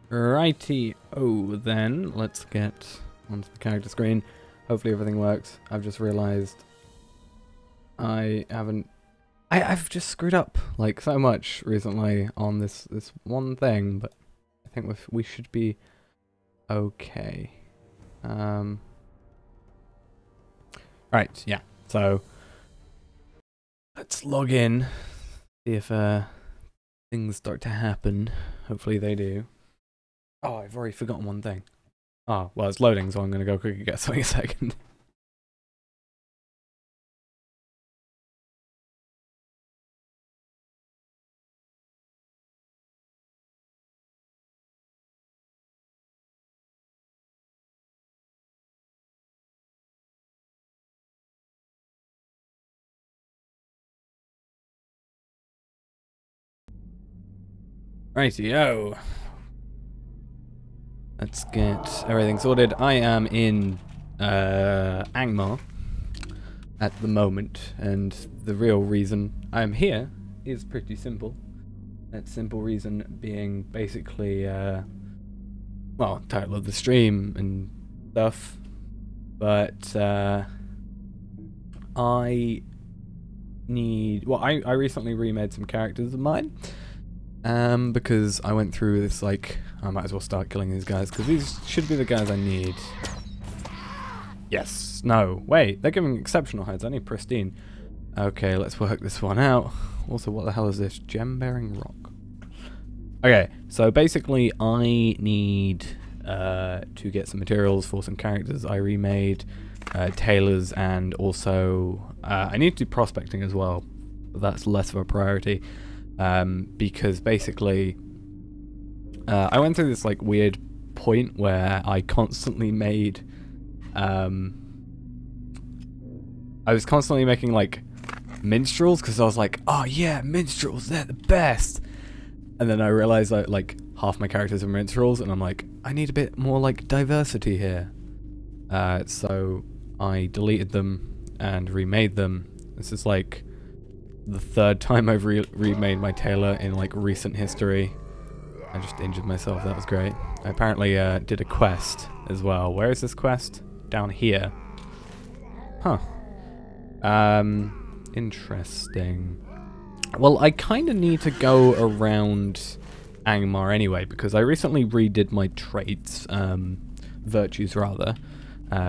Righty-o then, let's get onto the character screen. Hopefully everything works. I've just realised I've just screwed up like so much recently on this one thing, but I think we should be okay. Right, yeah. So let's log in, see if things start to happen. Hopefully they do. Oh, I've already forgotten one thing. Oh, well, it's loading, so I'm going to go quickly get something a second. Righty-o. Let's get everything sorted. I am in Angmar at the moment, and the real reason I'm here is pretty simple. That simple reason being basically, well, title of the stream and stuff, but I recently remade some characters of mine. Because I went through this, like, I might as well start killing these guys, because these should be the guys I need. Yes, no, wait, they're giving exceptional heads, I need pristine. Okay, let's work this one out. Also, what the hell is this? Gem-bearing rock. Okay, so basically I need to get some materials for some characters I remade, tailors, and also I need to do prospecting as well, but that's less of a priority. Because basically, I went through this like weird point where I constantly made, I was constantly making like minstrels because I was like, oh yeah, minstrels, they're the best. And then I realized that like half my characters are minstrels, and I'm like, I need a bit more like diversity here. So I deleted them and remade them. This is like the third time I've remade my tailor in like recent history. I just injured myself, that was great. I apparently did a quest as well. Where is this quest? Down here. Huh. Interesting. Well, I kind of need to go around Angmar anyway, because I recently redid my traits, virtues rather,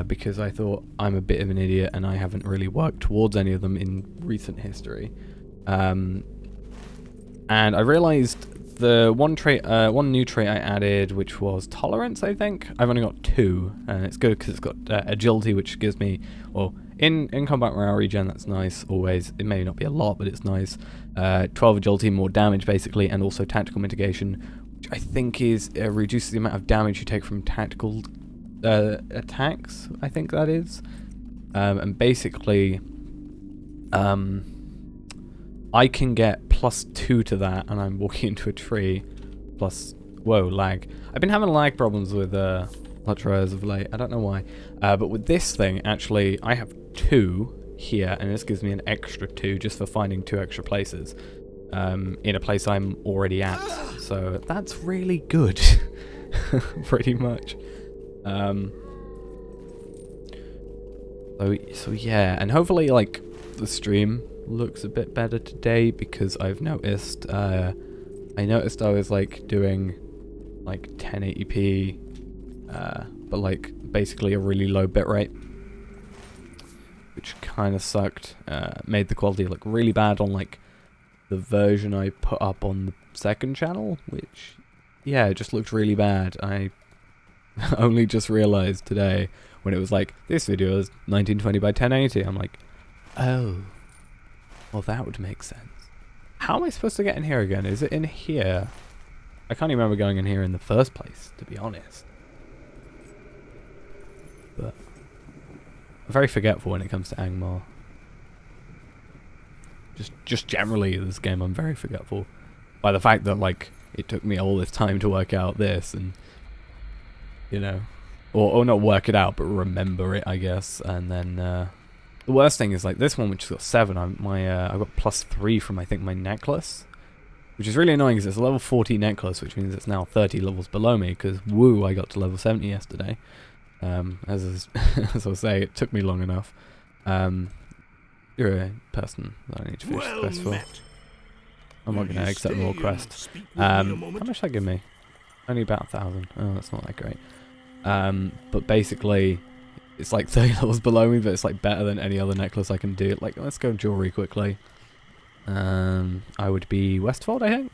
because I thought I'm a bit of an idiot and I haven't really worked towards any of them in recent history. And I realized the one new trait I added, which was tolerance, I think. I've only got 2, and it's good because it's got agility, which gives me, well, in combat morale regen, that's nice, always. It may not be a lot, but it's nice. 12 agility, more damage, basically, and also tactical mitigation, which I think is reduces the amount of damage you take from tactical attacks, I think that is. And basically, I can get +2 to that, and I'm walking into a tree. Plus, whoa, lag. I've been having lag problems with Lutro as of late. I don't know why. But with this thing, actually, I have 2 here, and this gives me an extra 2 just for finding 2 extra places in a place I'm already at. So that's really good, pretty much. So yeah, and hopefully, like, the stream looks a bit better today, because I've noticed I noticed I was like doing like 1080p but like basically a really low bitrate, which kind of sucked. Made the quality look really bad on like the version I put up on the second channel, which yeah, it just looked really bad. I only just realized today when it was like, this video is 1920 by 1080. I'm like, oh, well, that would make sense. How am I supposed to get in here again? Is it in here? I can't even remember going in here in the first place, to be honest. But I'm very forgetful when it comes to Angmar. Just generally, this game, I'm very forgetful. By the fact that, like, it took me all this time to work out this, and, you know, or not work it out, but remember it, I guess, and then, the worst thing is like this one, which has got 7. I got +3 from I think my necklace, Which is really annoying because it's a level 40 necklace, which means it's now 30 levels below me, because woo, I got to level 70 yesterday. As I was saying, it took me long enough. You're a person that I need to finish the quest for. I'm not going to accept more quests. How much did that give me? Only about 1,000. Oh, that's not that great. But basically, it's like 30 levels below me, but it's like better than any other necklace I can do. Like, let's go jewelry quickly. I would be Westfold, I think.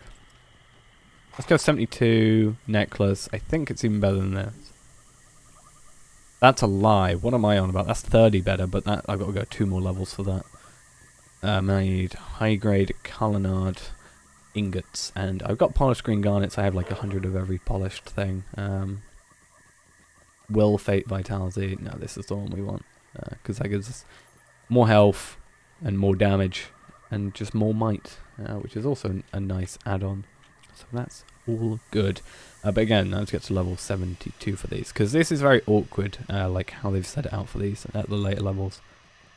Let's go 72 necklace. I think it's even better than this. That's a lie. What am I on about? That's 30 better, but that I've got to go 2 more levels for that. I need high grade Cullinard ingots, and I've got polished green garnets. I have like 100 of every polished thing. Will, Fate, Vitality. No, this is the one we want, because that gives us more health and more damage and just more might, which is also a nice add-on. So that's all good. But again, let's get to level 72 for these, because this is very awkward, like how they've set it out for these at the later levels.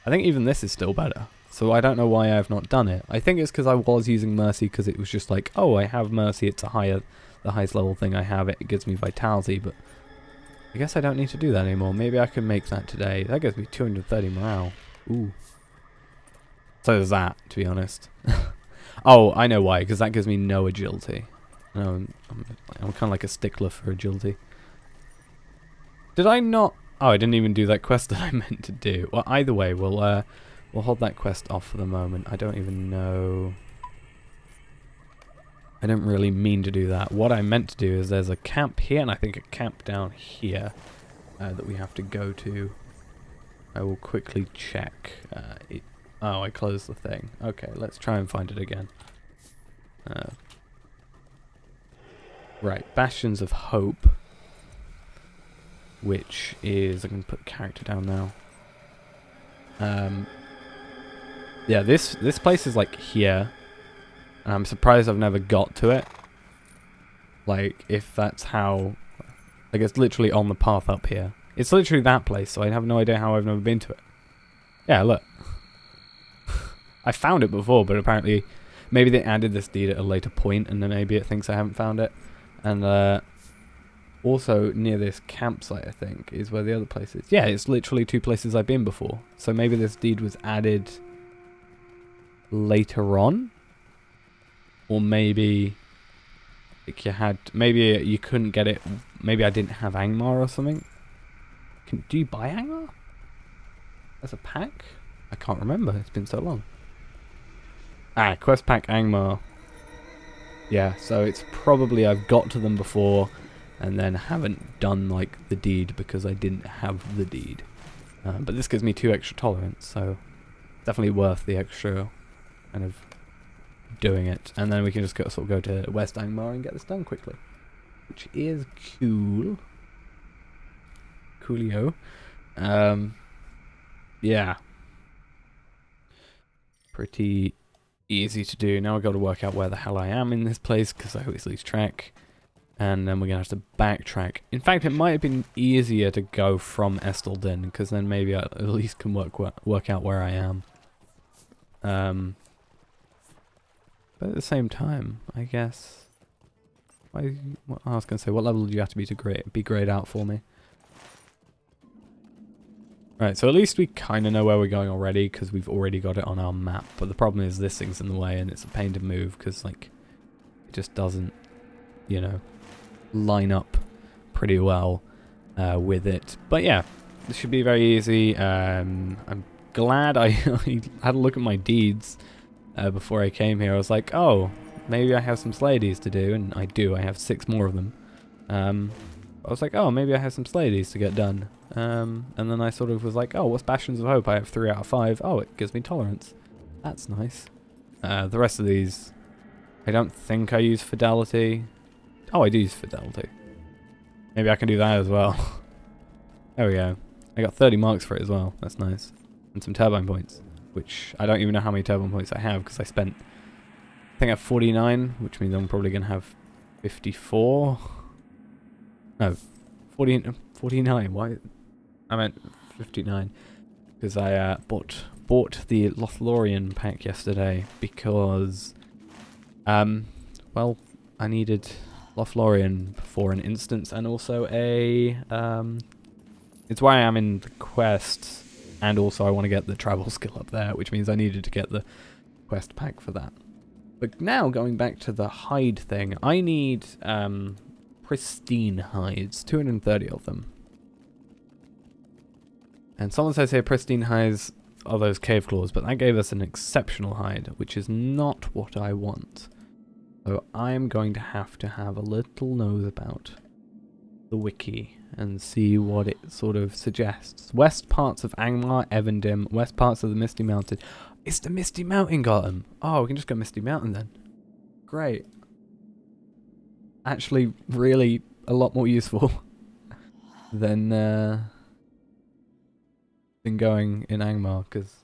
I think even this is still better, so I don't know why I have not done it. I think it's because I was using Mercy, because it was just like, oh, I have Mercy, it's the highest level thing I have, it gives me Vitality, but I guess I don't need to do that anymore. Maybe I can make that today. That gives me 230 morale. Ooh. So there's that, to be honest. Oh, I know why, because that gives me no agility. No, I'm kind of like a stickler for agility. Did I not? Oh, I didn't even do that quest that I meant to do. Well, either way, we'll hold that quest off for the moment. I don't even know. I don't really mean to do that. What I meant to do is there's a camp here, and I think a camp down here that we have to go to. I will quickly check. Oh, I closed the thing. Okay, let's try and find it again. Right, Bastions of Hope, which is, I'm going to put character down now. Yeah, this place is like here, and I'm surprised I've never got to it. Like, if that's how, like, it's literally on the path up here. It's literally that place, so I have no idea how I've never been to it. Yeah, look. I found it before, but apparently maybe they added this deed at a later point, and then maybe it thinks I haven't found it. And also near this campsite, I think, is where the other place is. Yeah, it's literally 2 places I've been before. So maybe this deed was added later on, or maybe like maybe you couldn't get it. Maybe I didn't have Angmar or something. Do you buy Angmar as a pack? I can't remember. It's been so long. Ah, quest pack Angmar. Yeah, so it's probably I've got to them before and then haven't done like the deed because I didn't have the deed. But this gives me 2 extra tolerance, so definitely worth the extra kind of doing it. And then we can just sort of go to West Angmar and get this done quickly, which is cool. Coolio. Yeah. Pretty easy to do. Now I've got to work out where the hell I am in this place, because I always lose track. And then we're going to have to backtrack. In fact, it might have been easier to go from Estelden, because then maybe I at least can work out where I am. But at the same time, I guess... I was going to say, what level do you have to be to be grayed out for me? Right, so at least we kind of know where we're going already, because we've already got it on our map. But the problem is this thing's in the way, and it's a pain to move, because, like, it just doesn't, you know, line up pretty well with it. But yeah, this should be very easy. I'm glad I had a look at my deeds before I came here. I was like, oh, maybe I have some Sladies to do, and I do. I have 6 more of them. I was like, oh, maybe I have some Sladies to get done. And then I sort of was like, oh, what's Bastions of Hope? I have 3 out of 5. Oh, it gives me tolerance. That's nice. The rest of these, I don't think I use Fidelity. Oh, I do use Fidelity. Maybe I can do that as well. There we go. I got 30 marks for it as well. That's nice. And some turbine points, which I don't even know how many turbine points I have, because I spent, I think I have 49, which means I'm probably going to have 54. No, 49. Why? I meant 59, because I bought the Lothlorien pack yesterday, because well, I needed Lothlorien for an instance, and also a, it's why I'm in the quest, and also I want to get the travel skill up there, which means I needed to get the quest pack for that. But now, going back to the hide thing, I need, pristine hides, 230 of them. And someone says here pristine hides are those cave claws, but that gave us an exceptional hide, which is not what I want. So I'm going to have a little nose about the wiki and see what it sort of suggests. West parts of Angmar, Evendim, west parts of the Misty Mountain. It's the Misty Mountain got them. Oh, we can just go Misty Mountain then. Great. Actually, really a lot more useful than going in Angmar, because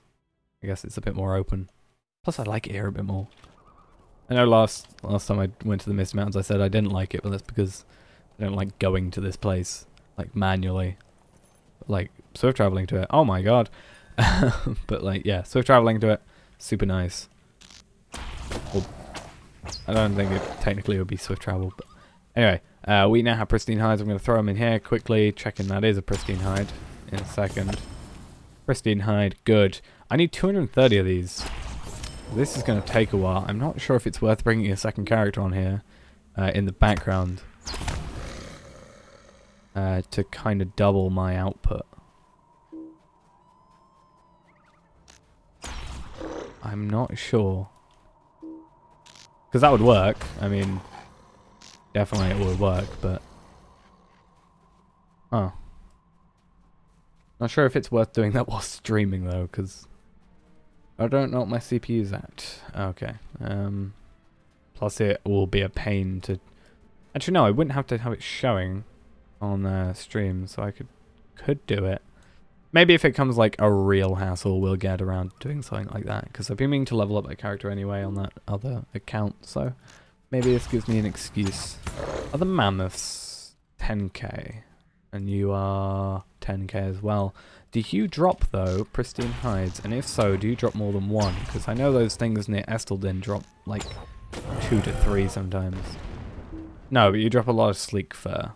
I guess it's a bit more open. Plus, I like it here a bit more. I know last time I went to the Mist Mountains, I said I didn't like it, but that's because I don't like going to this place, like, manually. Like, swift traveling to it, oh my god. But, like, yeah, swift traveling to it, super nice. Well, I don't think it technically would be swift travel, but anyway, we now have pristine hides. I'm going to throw them in here quickly, checking that is a pristine hide in a second. Pristine hide, good. I need 230 of these. This is going to take a while. I'm not sure if it's worth bringing a second character on here in the background to kind of double my output. I'm not sure. Because that would work. I mean, definitely it would work, but... Oh. Not sure if it's worth doing that while streaming though, because I don't know what my CPU's at. Okay. Plus it will be a pain to... Actually no, I wouldn't have to have it showing on stream, so I could do it. Maybe if it comes like a real hassle, we'll get around to doing something like that, because I've been meaning to level up that character anyway on that other account, so maybe this gives me an excuse. Are the mammoths 10k? And you are 10k as well. Do you drop, though, pristine hides? And if so, do you drop more than one? Because I know those things near Estelden drop, like, 2 to 3 sometimes. No, but you drop a lot of sleek fur.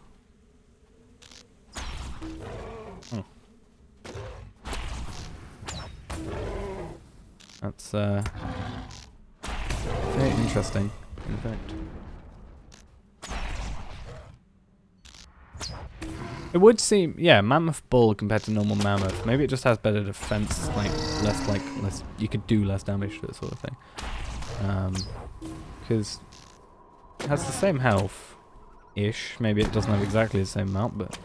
Hmm. That's, very interesting, in fact. It would seem, yeah, mammoth bull compared to normal mammoth. Maybe it just has better defense, like less. You could do less damage to it, sort of thing. Because it has the same health, ish. Maybe it doesn't have exactly the same amount, but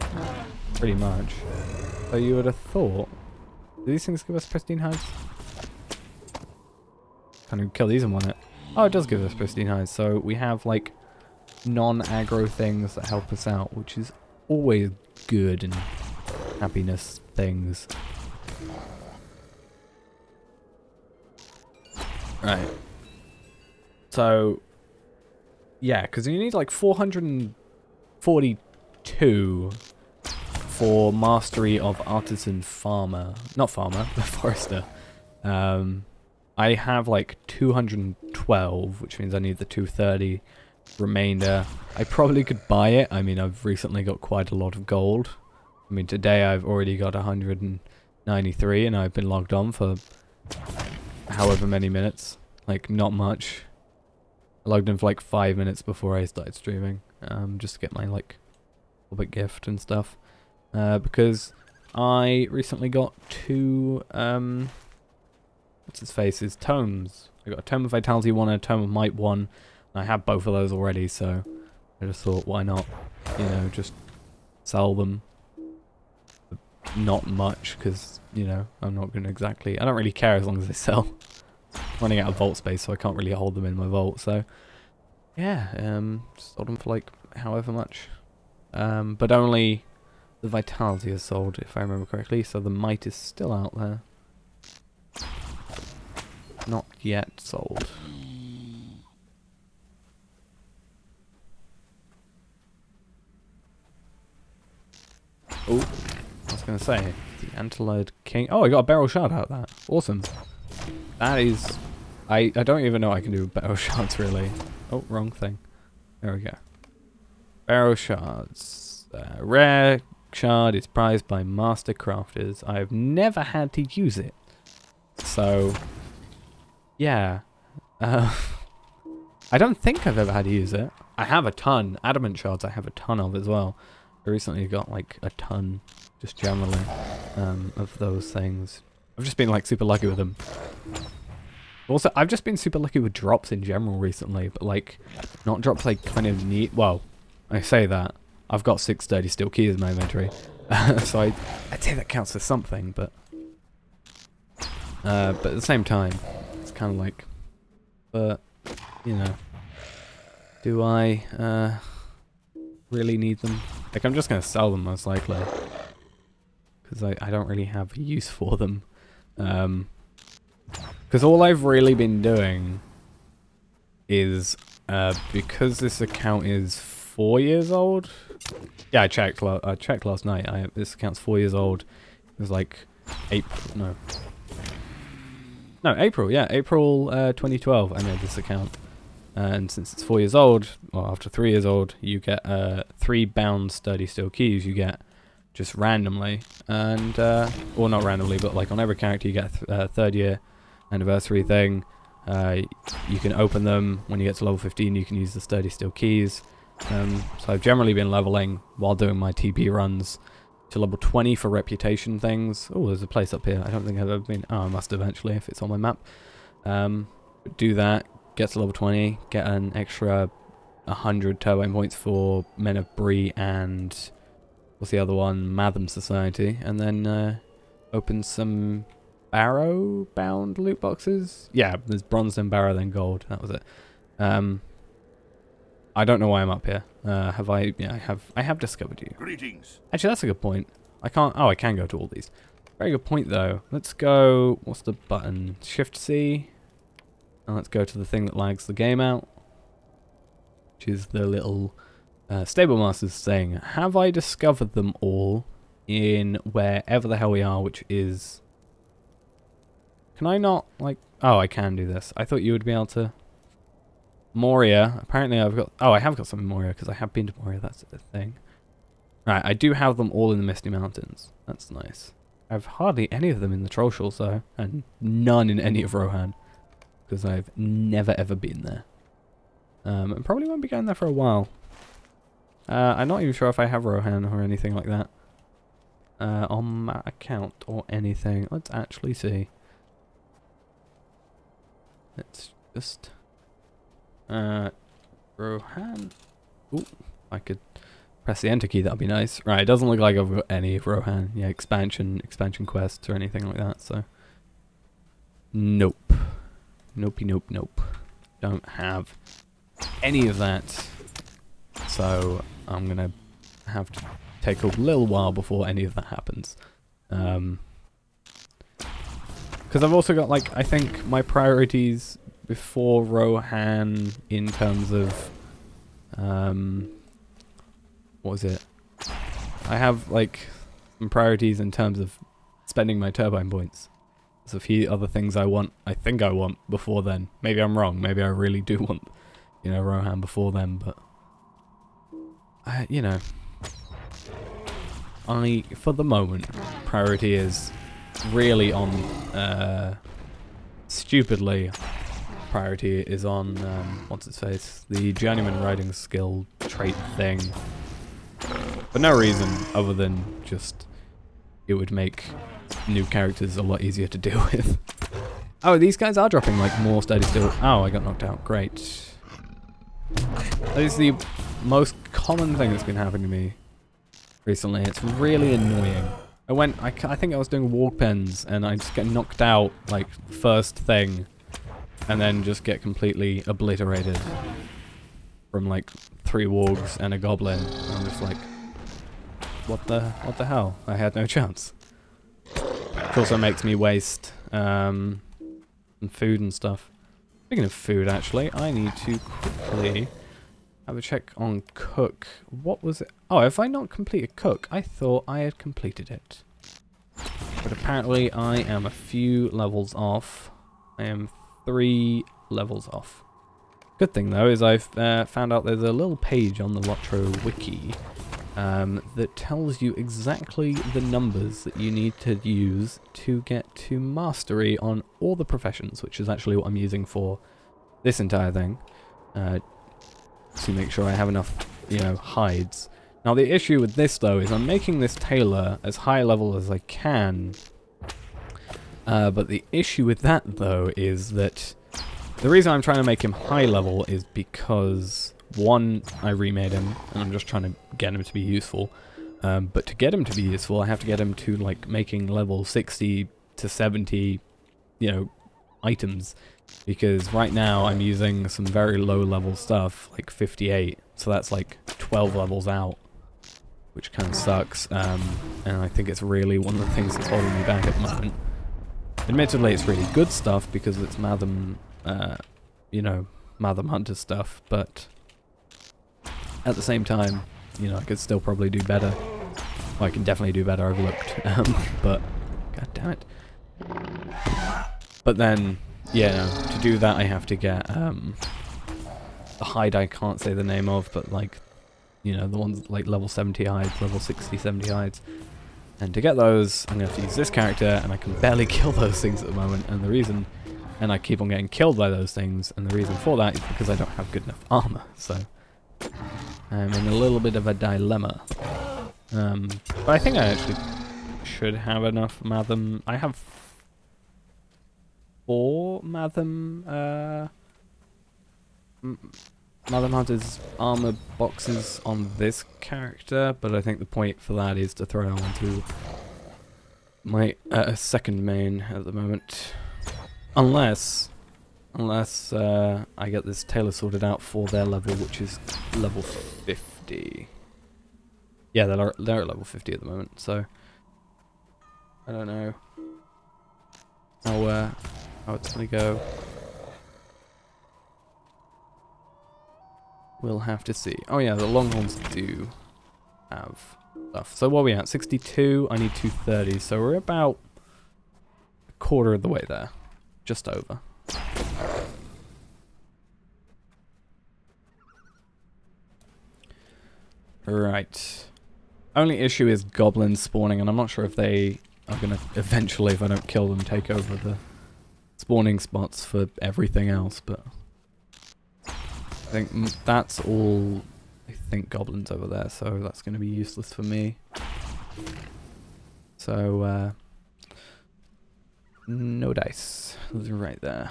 pretty much. So you would have thought. Do these things give us pristine hides? Can't even kill these and want it. Oh, it does give us pristine hides. So we have like non-aggro things that help us out, which is always good and happiness things. Right. So, yeah, because you need like 442 for mastery of artisan farmer. Not farmer, the forester. I have like 212, which means I need the 230 remainder. I probably could buy it. I mean, I've recently got quite a lot of gold. I mean, today I've already got 193 and I've been logged on for however many minutes. Like, not much. I logged in for like 5 minutes before I started streaming. Just to get my, like, Hobbit gift and stuff. Because I recently got 2, what's his face's tomes. I got a Tome of Vitality 1 and a Tome of Might 1. I have both of those already, so I just thought, why not, you know, just sell them. Not much, because, you know, I'm not going to exactly... I don't really care as long as they sell. I'm running out of vault space, so I can't really hold them in my vault, so... Yeah, sold them for, like, however much. But only the Vitality is sold, if I remember correctly, so the Might is still out there. Not yet sold. Oh, I was going to say, the Antlered King... Oh, I got a Beryl Shard out of that. Awesome. That is... I don't even know what I can do with Beryl Shards, really. Oh, wrong thing. There we go. Barrel shards. Rare shard is prized by master crafters. I've never had to use it. So, yeah. I don't think I've ever had to use it. I have a ton. Adamant shards I have a ton of as well. I recently got like a ton, just generally, of those things. I've just been like super lucky with them. Also, I've just been super lucky with drops in general recently, but like, not drops like kind of neat. Well, I say that. I've got 6 sturdy steel keys in my inventory. So I'd say that counts as something, but at the same time, it's kind of like, but, you know, do I really need them? Like, I'm just going to sell them most likely, because I don't really have a use for them. Because all I've really been doing is, because this account is 4 years old. Yeah, I checked last night. This account's 4 years old. It was like April. No, April. Yeah, April 2012. I made this account, and since it's 4 years old, well, after 3 years old, you get 3 bound sturdy steel keys. You get just randomly, and or not randomly, but like on every character, you get a 3rd year anniversary thing. You can open them when you get to level 15. You can use the sturdy steel keys. So I've generally been leveling while doing my TP runs to level 20 for reputation things. Oh, there's a place up here. I don't think I've ever been. Oh, I must eventually if it's on my map. Do that, get to level 20, get an extra 100 turbine points for Men of Bree and what's the other one? Matham Society, and then open some Barrow bound loot boxes. Yeah, there's bronze then Barrow then gold. That was it. I don't know why I'm up here. Have I? Yeah, I have discovered you. Greetings. Actually, that's a good point. I can't. Oh, I can go to all these. Very good point, though. Let's go. What's the button? Shift C. And let's go to the thing that lags the game out, which is the little stable masters thing. Have I discovered them all in wherever the hell we are? Which is. Can I not like? Oh, I can do this. I thought you would be able to. Moria. Apparently I've got... Oh, I have got some in Moria, because I have been to Moria. That's the thing. Right, I do have them all in the Misty Mountains. That's nice. I have hardly any of them in the Trollshaws, though. And none in any of Rohan. Because I've never, ever been there. And probably won't be going there for a while. I'm not even sure if I have Rohan or anything like that. On my account or anything. Let's actually see. Let's just... Rohan. Ooh, I could press the enter key, that'd be nice. Right, it doesn't look like I've got any of Rohan. Yeah, expansion quests or anything like that, so. Nope. Nope. Don't have any of that. So, I'm gonna have to take a little while before any of that happens. Because I've also got, like, I think my priorities before Rohan in terms of what was it? I have like some priorities in terms of spending my turbine points. There's a few other things I think I want before then. Maybe I'm wrong. Maybe I really do want, you know, Rohan before then, but you know, only for the moment, priority is really on stupidly. Priority is on what's its face, the journeyman riding skill trait thing, for no reason other than just it would make new characters a lot easier to deal with. Oh, these guys are dropping like more sturdy steel. Oh, I got knocked out. Great. That is the most common thing that's been happening to me recently. It's really annoying. I think I was doing walk pens and I just get knocked out like first thing. And then just get completely obliterated from like 3 wargs and a goblin. I'm just like, what the hell? I had no chance. It also makes me waste some food and stuff. Speaking of food, actually, I need to quickly have a check on cook. What was it? Oh, have I not completed cook? I thought I had completed it. But apparently I am a few levels off. I am 3 levels off. Good thing though is I've found out there's a little page on the Lotro wiki that tells you exactly the numbers that you need to use to get to mastery on all the professions, which is actually what I'm using for this entire thing, to make sure I have enough, you know, hides. Now the issue with this though is I'm making this tailor as high level as I can, but the issue with that though is that the reason I'm trying to make him high level is because, one, I remade him, and I'm just trying to get him to be useful. But to get him to be useful, I have to get him to, like, making level 60 to 70, you know, items. Because right now I'm using some very low level stuff, like 58. So that's like 12 levels out, which kind of sucks. And I think it's really one of the things that's holding me back at the moment. Admittedly, it's really good stuff because it's Matham... you know, Matham Hunter stuff, but at the same time, you know, I could still probably do better. Well, I can definitely do better, I've looked, but, god damn it. But then, yeah, to do that I have to get, the hide I can't say the name of, but like, you know, the ones like level 70 hides, level 60, 70 hides. And to get those, I'm going to have to use this character, and I can barely kill those things at the moment, and the reason... And I keep on getting killed by those things, and the reason for that is because I don't have good enough armor, so I'm in a little bit of a dilemma. But I think I actually should have enough Matham. I have 4 Matham, Matham Hunter's armor boxes on this character, but I think the point for that is to throw it onto my second main at the moment. Unless I get this tailor sorted out for their level, which is level 50. Yeah, they're at level 50 at the moment, so I don't know how it's gonna go. We'll have to see. Oh yeah, the Longhorns do have stuff. So what are we at? 62. I need 230. So we're about a quarter of the way there. Just over. Right. Only issue is goblins spawning, and I'm not sure if they are going to eventually, if I don't kill them, take over the spawning spots for everything else, but I think that's all, I think, goblins over there, so that's going to be useless for me. So, no dice. Right there.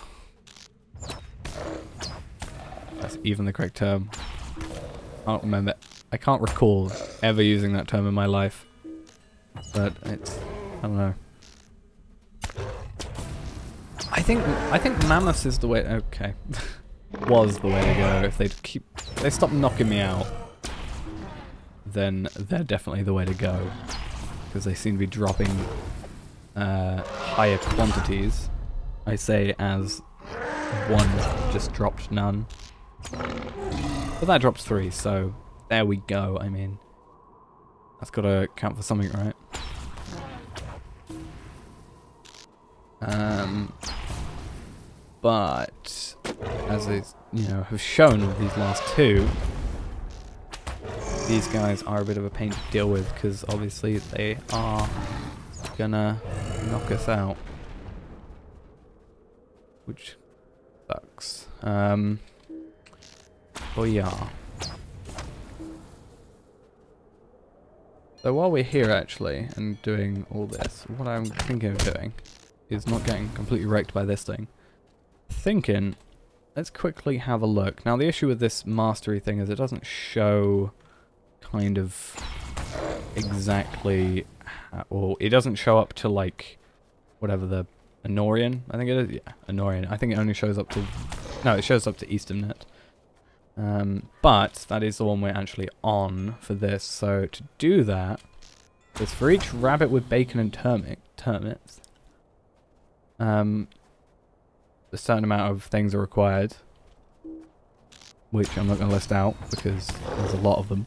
That's even the correct term. I don't remember. I can't recall ever using that term in my life. But it's... I don't know. I think Mammoth is the way... Okay. Was the way to go. If they stop knocking me out, then they're definitely the way to go. Because they seem to be dropping higher quantities. I say as one just dropped none. But that drops 3, so there we go. I mean, that's got to count for something, right? But as I, have shown with these last 2, these guys are a bit of a pain to deal with because obviously they are gonna knock us out, which sucks. Oh yeah. So while we're here actually and doing all this, what I'm thinking of doing is not getting completely wrecked by this thing. Thinking, let's quickly have a look. Now the issue with this mastery thing is it doesn't show kind of exactly or it doesn't show up to like whatever the Anorian, I think it is. Yeah, Anorian. I think it only shows up to it shows up to Easternnet. But that is the one we're actually on for this. So to do that, is for each rabbit with bacon and termites, a certain amount of things are required, which I'm not going to list out because there's a lot of them.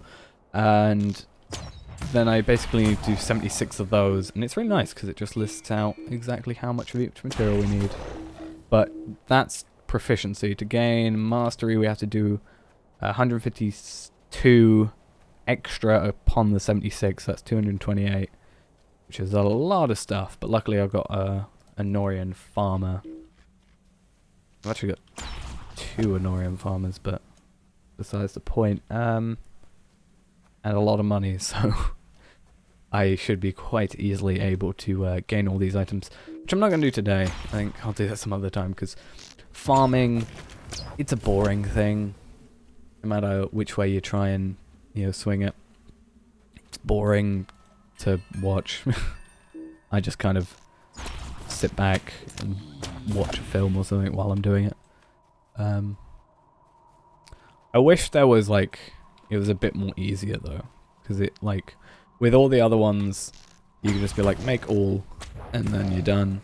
And then I basically need to do 76 of those, and it's really nice because it just lists out exactly how much of each material we need. But that's proficiency. To gain mastery, we have to do 152 extra upon the 76. That's 228, which is a lot of stuff. But luckily, I've got a Anorian farmer. I've actually got 2 Anorian farmers, but besides the point. And a lot of money, so I should be quite easily able to gain all these items, which I'm not going to do today. I think I'll do that some other time, because farming, it's a boring thing. No matter which way you try and, you know, swing it, it's boring to watch. I just kind of sit back and watch a film or something while I'm doing it. I wish there was, like, it was a bit more easier though, because it, like, with all the other ones, you can just be like, make all, and then you're done.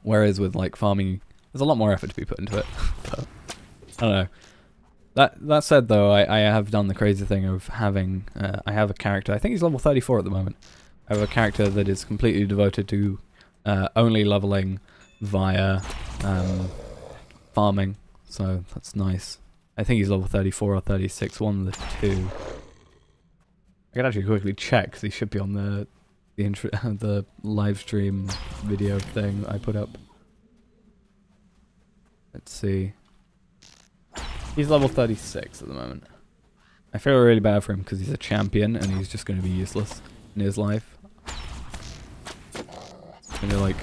Whereas with, like, farming, there's a lot more effort to be put into it. But, I don't know. That said though, I have done the crazy thing of having, I have a character, I think he's level 34 at the moment. I have a character that is completely devoted to only leveling via farming, so that's nice. I think he's level 34 or 36, one of the two. I could actually quickly check, because he should be on the the live stream video thing I put up. Let's see. He's level 36 at the moment. I feel really bad for him, because he's a champion, and he's just going to be useless in his life. And they're like,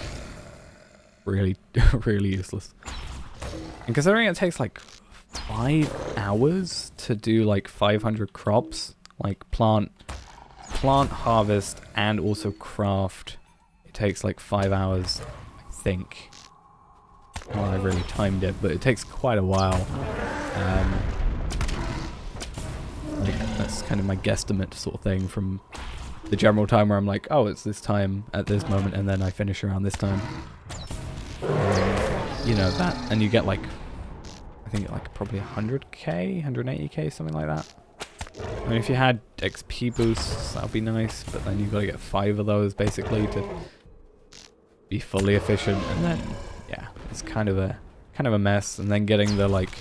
really, really useless. And considering it takes like 5 hours to do like 500 crops, like plant, harvest, and also craft, it takes like 5 hours, I think. Well, I really timed it, but it takes quite a while. Like, that's kind of my guesstimate sort of thing from the general time where I'm like, oh, it's this time at this moment, and then I finish around this time. You know, that, and you get like, I think like probably 100k, 180k, something like that. I mean, if you had XP boosts, that would be nice, but then you've got to get 5 of those basically to be fully efficient, and then, yeah, it's kind of a mess. And then getting the like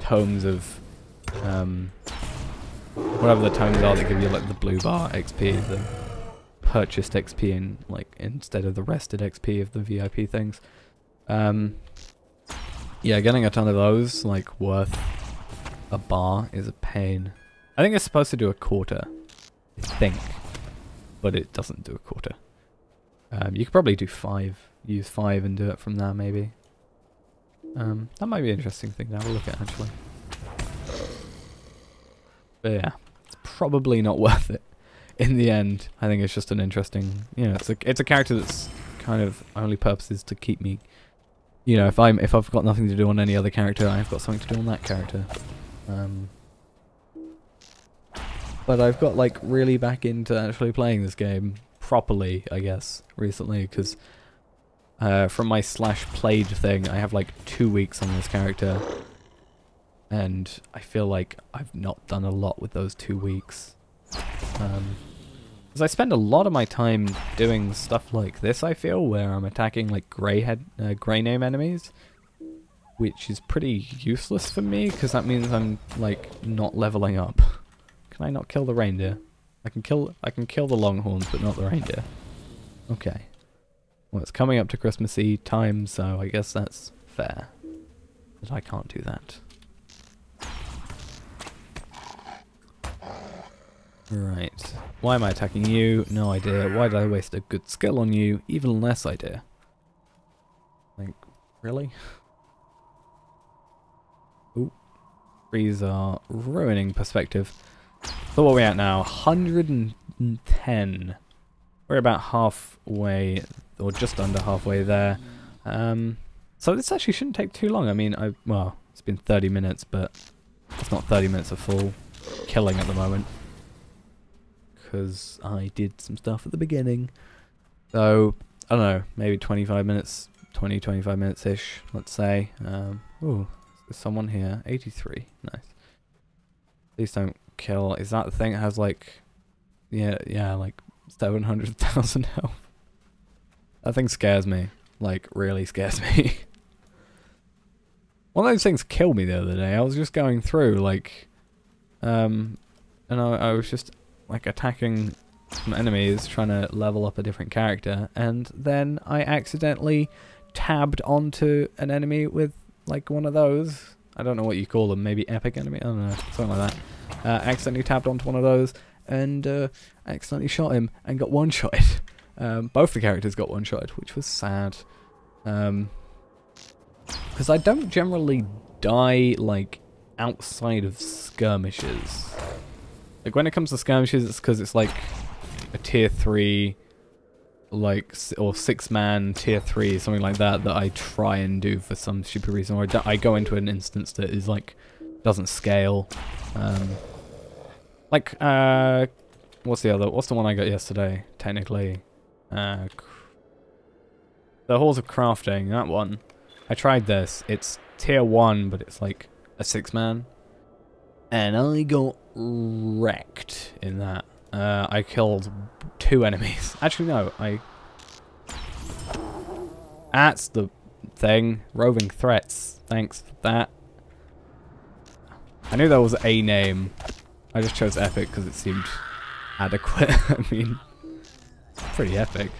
tomes of whatever the tomes are that give you like the blue bar XP, the purchased XP, in like instead of the rested XP of the VIP things. Yeah, getting a ton of those, like, worth a bar is a pain. I think it's supposed to do a quarter, I think, but it doesn't do a quarter. You could probably do 5, use 5 and do it from there, maybe. That might be an interesting thing to have a look at, actually. But yeah, it's probably not worth it. In the end, I think it's just an interesting, you know, it's a character that's kind of only purpose is to keep me, you know, if I've got nothing to do on any other character, I've got something to do on that character. But I've got like really back into actually playing this game properly, I guess, recently, because from my /played thing, I have like 2 weeks on this character, and I feel like I've not done a lot with those 2 weeks. Because I spend a lot of my time doing stuff like this, I feel, where I'm attacking like grey name enemies, which is pretty useless for me, because that means I'm like not leveling up. Can I not kill the reindeer? I can kill the longhorns, but not the reindeer. Okay. Well, it's coming up to Christmassy time, so I guess that's fair. But I can't do that. Right. Why am I attacking you? No idea. Why did I waste a good skill on you? Even less idea. Like, really? Ooh. Trees are ruining perspective. So what are we at now? 110. We're about halfway, or just under halfway there. So this actually shouldn't take too long. I mean, well, it's been 30 minutes, but it's not 30 minutes of full killing at the moment, because I did some stuff at the beginning. So, I don't know, maybe 25 minutes, 20-25 minutes-ish, let's say. Ooh, there's someone here. 83, nice. Please don't kill. Is that the thing that has like, yeah, like 700,000 health? That thing scares me. like, really scares me. One of those things killed me the other day. I was just going through, like, and I was just, like, attacking some enemies, trying to level up a different character, and then I accidentally tabbed onto an enemy with, like, one of those. I don't know what you call them, maybe epic enemy? I don't know, something like that. Accidentally tabbed onto one of those, and accidentally shot him, and got one-shotted. Both the characters got one-shotted, which was sad. Because I don't generally die, like, outside of skirmishes. Like, when it comes to skirmishes, it's because it's, like, a tier 3, like, or 6-man tier 3, something like that, that I try and do for some stupid reason. Or I go into an instance that is, like, doesn't scale. Like, what's the one I got yesterday, technically? The Halls of Crafting, that one. I tried this. It's tier 1, but it's like a 6-man. And I got wrecked in that. I killed 2 enemies. Actually, no, That's the thing. Roving Threats. Thanks for that. I knew that was a name. I just chose Epic because it seemed adequate. I mean, pretty epic.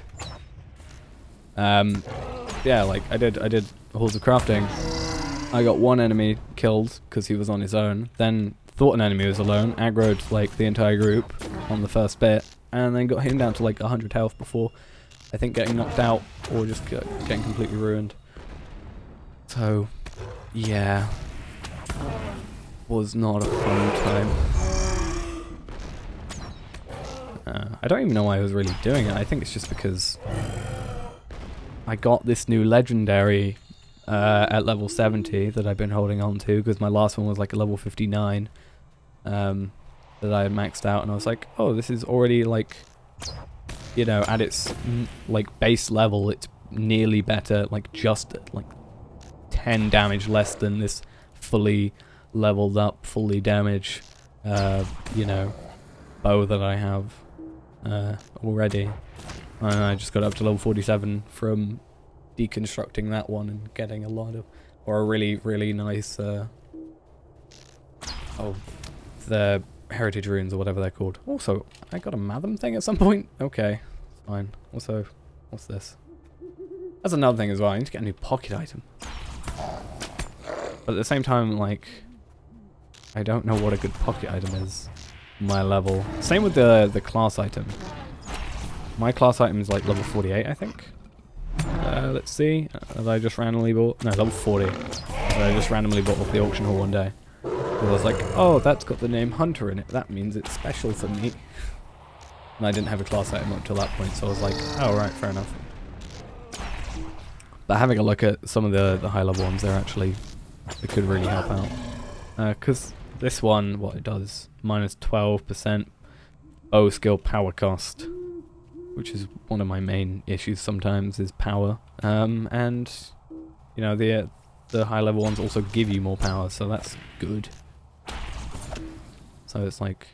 Yeah, like, I did Halls of Crafting. I got 1 enemy killed because he was on his own, then thought an enemy was alone, aggroed, like, the entire group on the first bit, and then got him down to, like, 100 health before, I think, getting knocked out, or just getting completely ruined. So, yeah. Was not a fun time. I don't even know why I was really doing it. I think it's just because I got this new legendary at level 70 that I've been holding on to, because my last one was like a level 59 that I had maxed out, and I was like, oh, this is already, like, you know, at its like base level, it's nearly better, like just like 10 damage less than this fully leveled up, fully damage, you know, bow that I have already. And I just got up to level 47 from deconstructing that one and getting a lot of, or a really, really nice, the heritage runes or whatever they're called. Also, I got a Matham thing at some point? Okay, fine. Also, what's this? That's another thing as well, I need to get a new pocket item. But at the same time, like, I don't know what a good pocket item is. My level. Same with the class item. My class item is like level 48, I think. Let's see. Have I just randomly bought? No, level 40. I just randomly bought off the auction hall one day. I was like, oh, that's got the name Hunter in it. That means it's special for me. And I didn't have a class item up till that point, so I was like, oh, right, fair enough. But having a look at some of the high level ones, they're actually, it could really help out. Because this one, what it does, minus 12% bow skill power cost, which is one of my main issues sometimes, is power. And, you know, the high level ones also give you more power, so that's good. So it's like,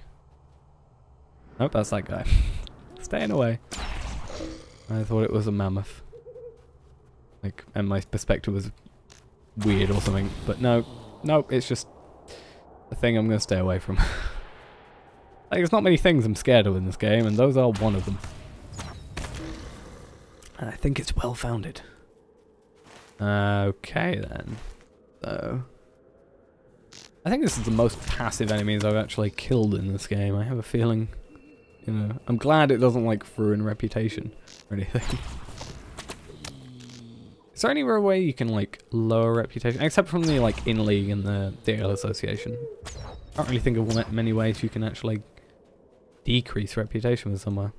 nope, that's that guy. Staying away. I thought it was a mammoth. Like, and my perspective was weird or something, but no, it's just a thing I'm gonna stay away from. Like, there's not many things I'm scared of in this game, and those are one of them. And I think it's well founded. Okay then. So, I think this is the most passive enemies I've actually killed in this game. I have a feeling, you know, I'm glad it doesn't like ruin reputation or anything. Is there any way you can like lower reputation, except from the like in league and the DL Association? I can't really think of many ways you can actually decrease reputation with somewhere.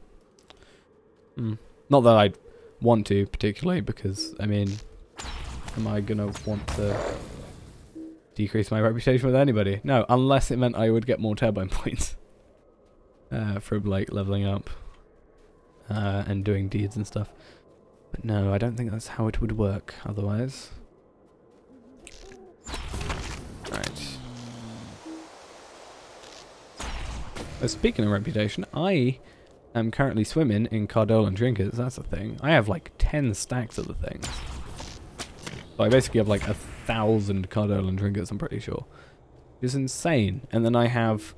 Not that I'd want to particularly, because I mean, am I gonna want to decrease my reputation with anybody? No, unless it meant I would get more turbine points from like leveling up and doing deeds and stuff. But no, I don't think that's how it would work otherwise. Right. Speaking of reputation, I am currently swimming in Cardolan trinkets. That's a thing. I have like 10 stacks of the things. So I basically have like 1,000 Cardolin trinkets, I'm pretty sure. It's insane. And then I have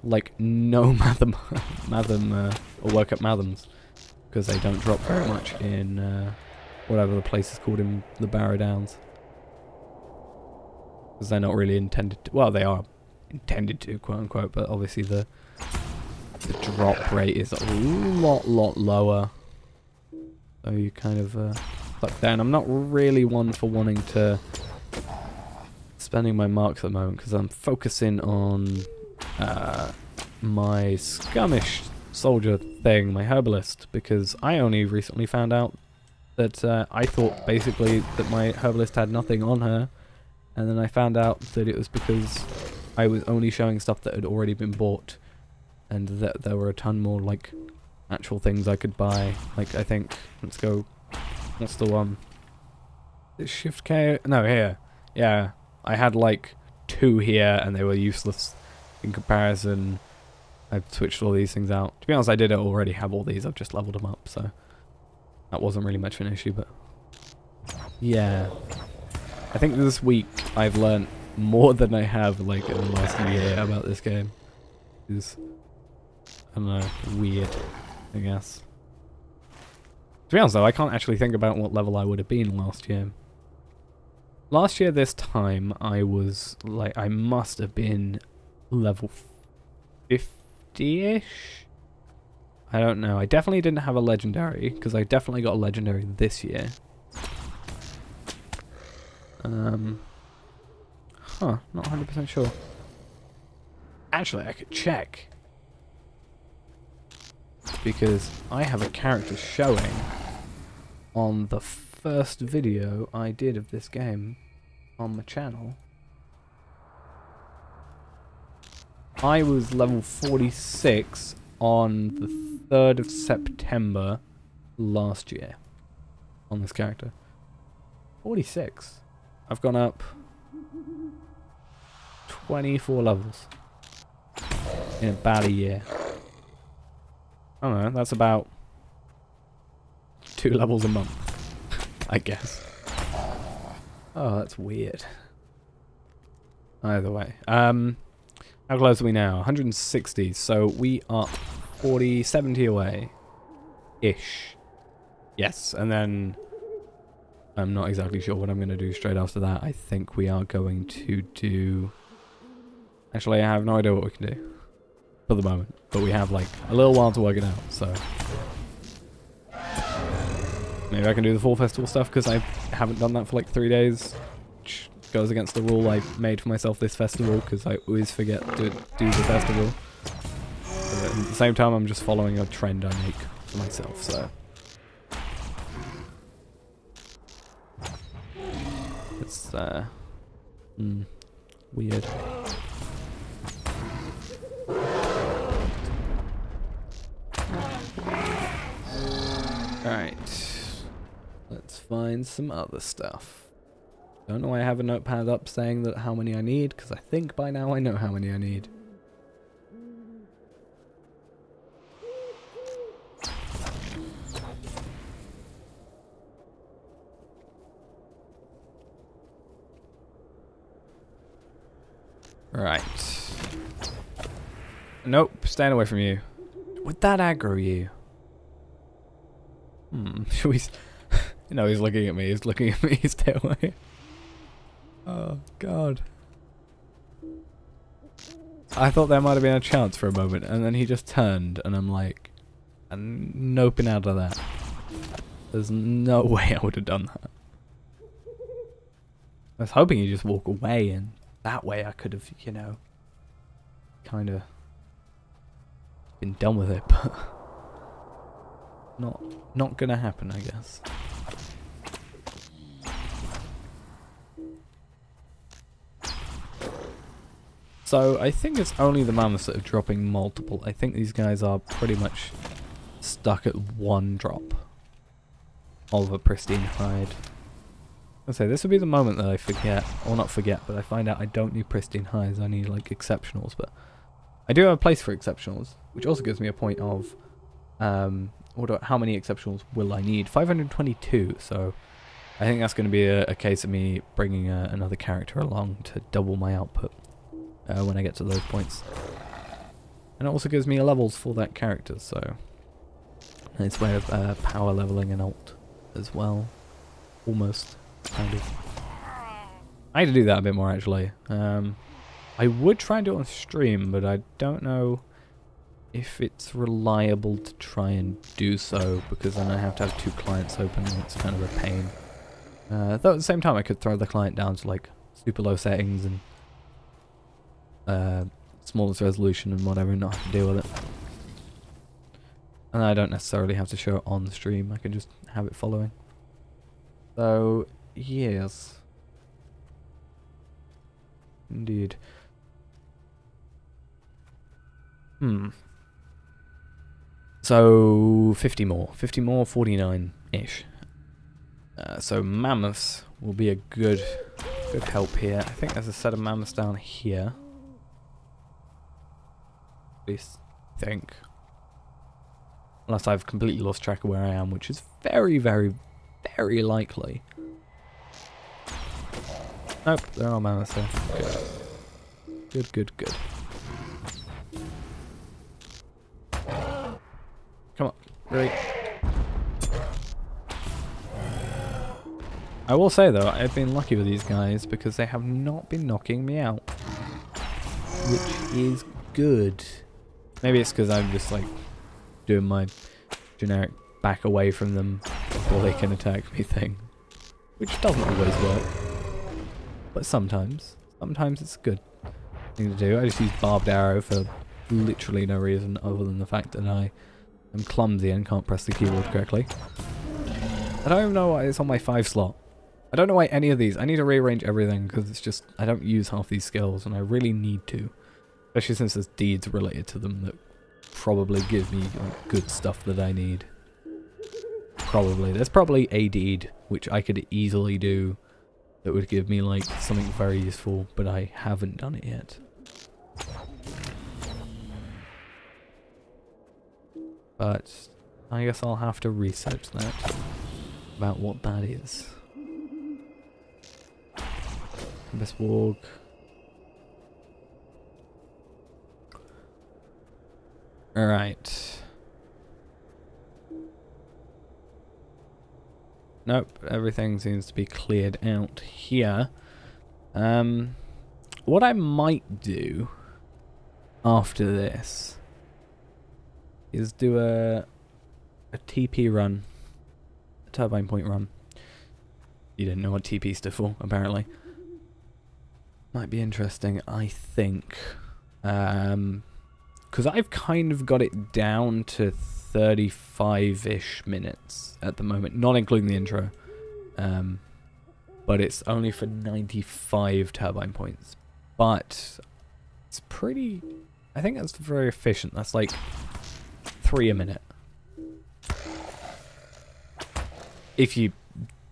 like no Matham or work up Mathams, because they don't drop very much in whatever the place is called in the Barrow Downs. Because they're not really intended to, well, they are intended to, quote unquote, but obviously the drop rate is a lot lower. So you kind of stuck there. And I'm not really one for wanting to spending my marks at the moment, because I'm focusing on my skirmish soldier thing, my herbalist, because I only recently found out that I thought basically that my herbalist had nothing on her, and then I found out that it was because I was only showing stuff that had already been bought, and that there were a ton more like actual things I could buy. Like, I think, let's go, what's the one? Is it Shift K? No, here. Yeah, I had like 2 here and they were useless in comparison. I've switched all these things out. To be honest, I did already have all these, I've just leveled them up, so that wasn't really much of an issue, but yeah. I think this week I've learned more than I have like in the last year about this game. It's, I don't know, weird, I guess. To be honest though, I can't actually think about what level I would have been last year. Last year this time I was like, I must have been level 50-ish? I don't know. I definitely didn't have a legendary, because I definitely got a legendary this year. Huh, not 100% sure. Actually, I could check. Because I have a character showing on the first video I did of this game on my channel. I was level 46 on the 3rd of September last year on this character. 46. I've gone up 24 levels in about a year. I don't know, that's about 2 levels a month, I guess. Oh, that's weird. Either way. How close are we now? 160, so we are 70 away. Ish. Yes, and then I'm not exactly sure what I'm going to do straight after that. I think we are going to do... Actually, I have no idea what we can do for the moment, but we have like a little while to work it out, so... Maybe I can do the Fall Festival stuff, because I haven't done that for like 3 days. Which goes against the rule I made for myself this festival, because I always forget to do the festival. But at the same time, I'm just following a trend I make for myself, so... It's, weird. Alright. Let's find some other stuff. Don't know why I have a notepad up saying that how many I need, because I think by now I know how many I need. Right. Nope, staying away from you. Would that aggro you? Should we... No, he's looking at me, he's looking at me, stay away. Oh, God. I thought there might have been a chance for a moment, and then he just turned, and I'm like... I'm noping out of that. There's no way I would have done that. I was hoping he'd just walk away, and that way I could have, you know... kind of... been done with it, but... Not gonna happen, I guess. So, I think it's only the mammoths that are dropping multiple. I think these guys are pretty much stuck at 1 drop of a pristine hide. I'll say, this would be the moment that I forget, or not forget, but I find out I don't need pristine hides, I need, like, exceptionals, but I do have a place for exceptionals, which also gives me a point of how many exceptionals will I need? 522, so I think that's going to be a case of me bringing another character along to double my output when I get to those points. And it also gives me levels for that character, so nice way of power leveling an alt as well. Almost, kind of. I need to do that a bit more, actually. I would try and do it on stream, but I don't know if it's reliable to try and do so, because then I have to have 2 clients open, and it's kind of a pain. Though at the same time I could throw the client down to like super low settings and smallest resolution and whatever and not have to deal with it. And I don't necessarily have to show it on the stream, I can just have it following. So, yes. Indeed. So, 50 more, 49-ish. So mammoths will be a good help here. I think there's a set of mammoths down here. At least I think. Unless I've completely lost track of where I am, which is very, very, very likely. Nope, there are mammoths there. Good. Good. Come on, really? I will say though, I've been lucky with these guys because they have not been knocking me out. Which is good. Maybe it's because I'm just like doing my generic back away from them before they can attack me thing. Which doesn't always work. But sometimes it's a good thing to do. I just use barbed arrow for literally no reason other than the fact that I am clumsy and can't press the keyboard correctly. I don't even know why it's on my 5 slot. I don't know why any of these. I need to rearrange everything because it's just I don't use half these skills and I really need to. Especially since there's deeds related to them that probably give me like, good stuff that I need. Probably. There's probably a deed which I could easily do that would give me like something very useful, but I haven't done it yet. But I guess I'll have to research that about what that is. Best walk. Alright. Nope, everything seems to be cleared out here. What I might do after this is do a TP run. A turbine point run. You didn't know what TP stood for, apparently. Might be interesting, I think. Because I've kind of got it down to 35-ish minutes at the moment, not including the intro. But it's only for 95 turbine points. But it's pretty... I think that's very efficient. That's like 3 a minute. If you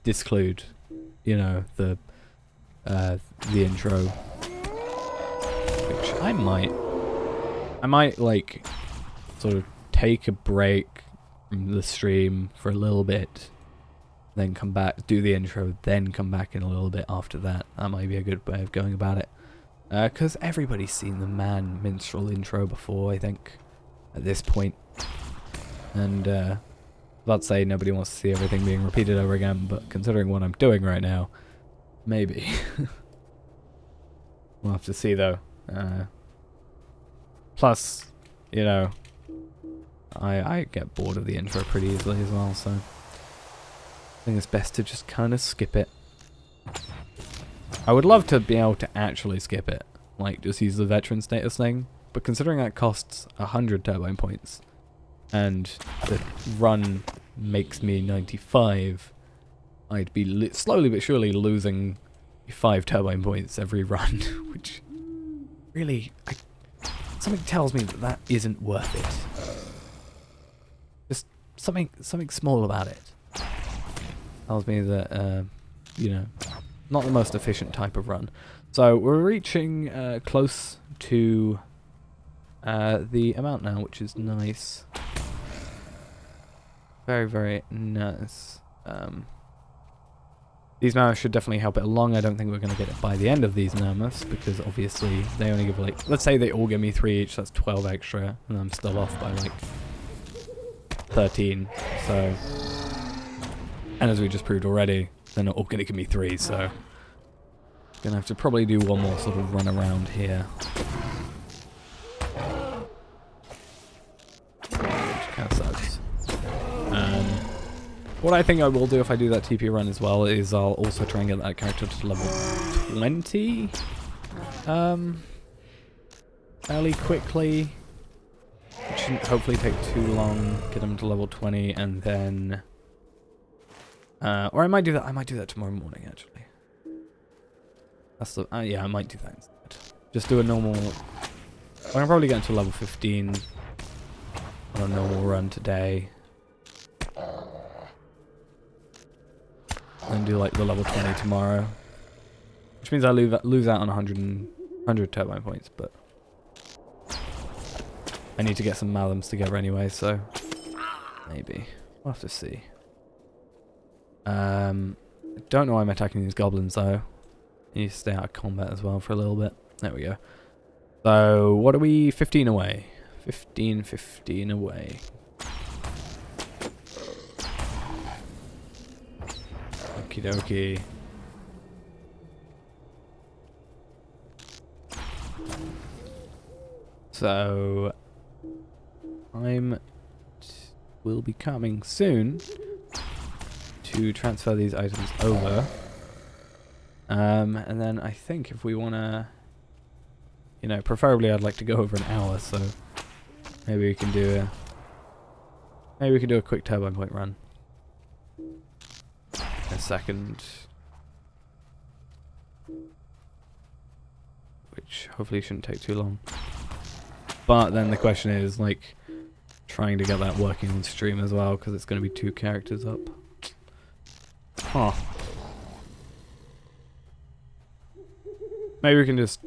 disclude, you know, the intro, which I might like sort of take a break from the stream for a little bit, then come back, do the intro, then come back in a little bit after that. That might be a good way of going about it, because everybody's seen the Man Minstrel intro before, I think, at this point, and about to say nobody wants to see everything being repeated over again, but considering what I'm doing right now, maybe. We'll have to see though. Plus, you know, I get bored of the intro pretty easily as well, so I think it's best to just kind of skip it. I would love to be able to actually skip it, like just use the veteran status thing, but considering that costs 100 turbine points, and the run makes me 95, I'd be slowly but surely losing 5 turbine points every run, which really, something tells me that that isn't worth it. Just something small about it tells me that, you know, not the most efficient type of run. So we're reaching close to the amount now, which is nice. Very, very nice. These mammoths should definitely help it along. I don't think we're going to get it by the end of these mammoths, because obviously they only give like, let's say they all give me 3 each, that's 12 extra, and I'm still off by like 13, so, and as we just proved already, they're not all going to give me 3, so gonna have to probably do one more sort of run around here. Which kind of sucks. What I think I will do if I do that TP run as well is I'll also try and get that character to level 20 fairly quickly. It shouldn't hopefully take too long. Get him to level 20 and then or I might do that tomorrow morning actually. That's the yeah, I might do that instead. Just do a normal, I can probably get into level 15 on a normal run today. And do like the level 20 tomorrow, which means I lose out on 100 turbine points, but I need to get some Malams together anyway, so maybe we'll have to see. I don't know why I'm attacking these goblins though. I need to stay out of combat as well for a little bit. There we go. So what are we? 15 away. 15 away. Okie dokie. So will be coming soon to transfer these items over. And then I think if we wanna, you know, preferably I'd like to go over an hour, so maybe we can do a quick turbine point run. A second, which hopefully shouldn't take too long. But then the question is like trying to get that working on stream as well, because it's going to be 2 characters up. Huh. Maybe we can just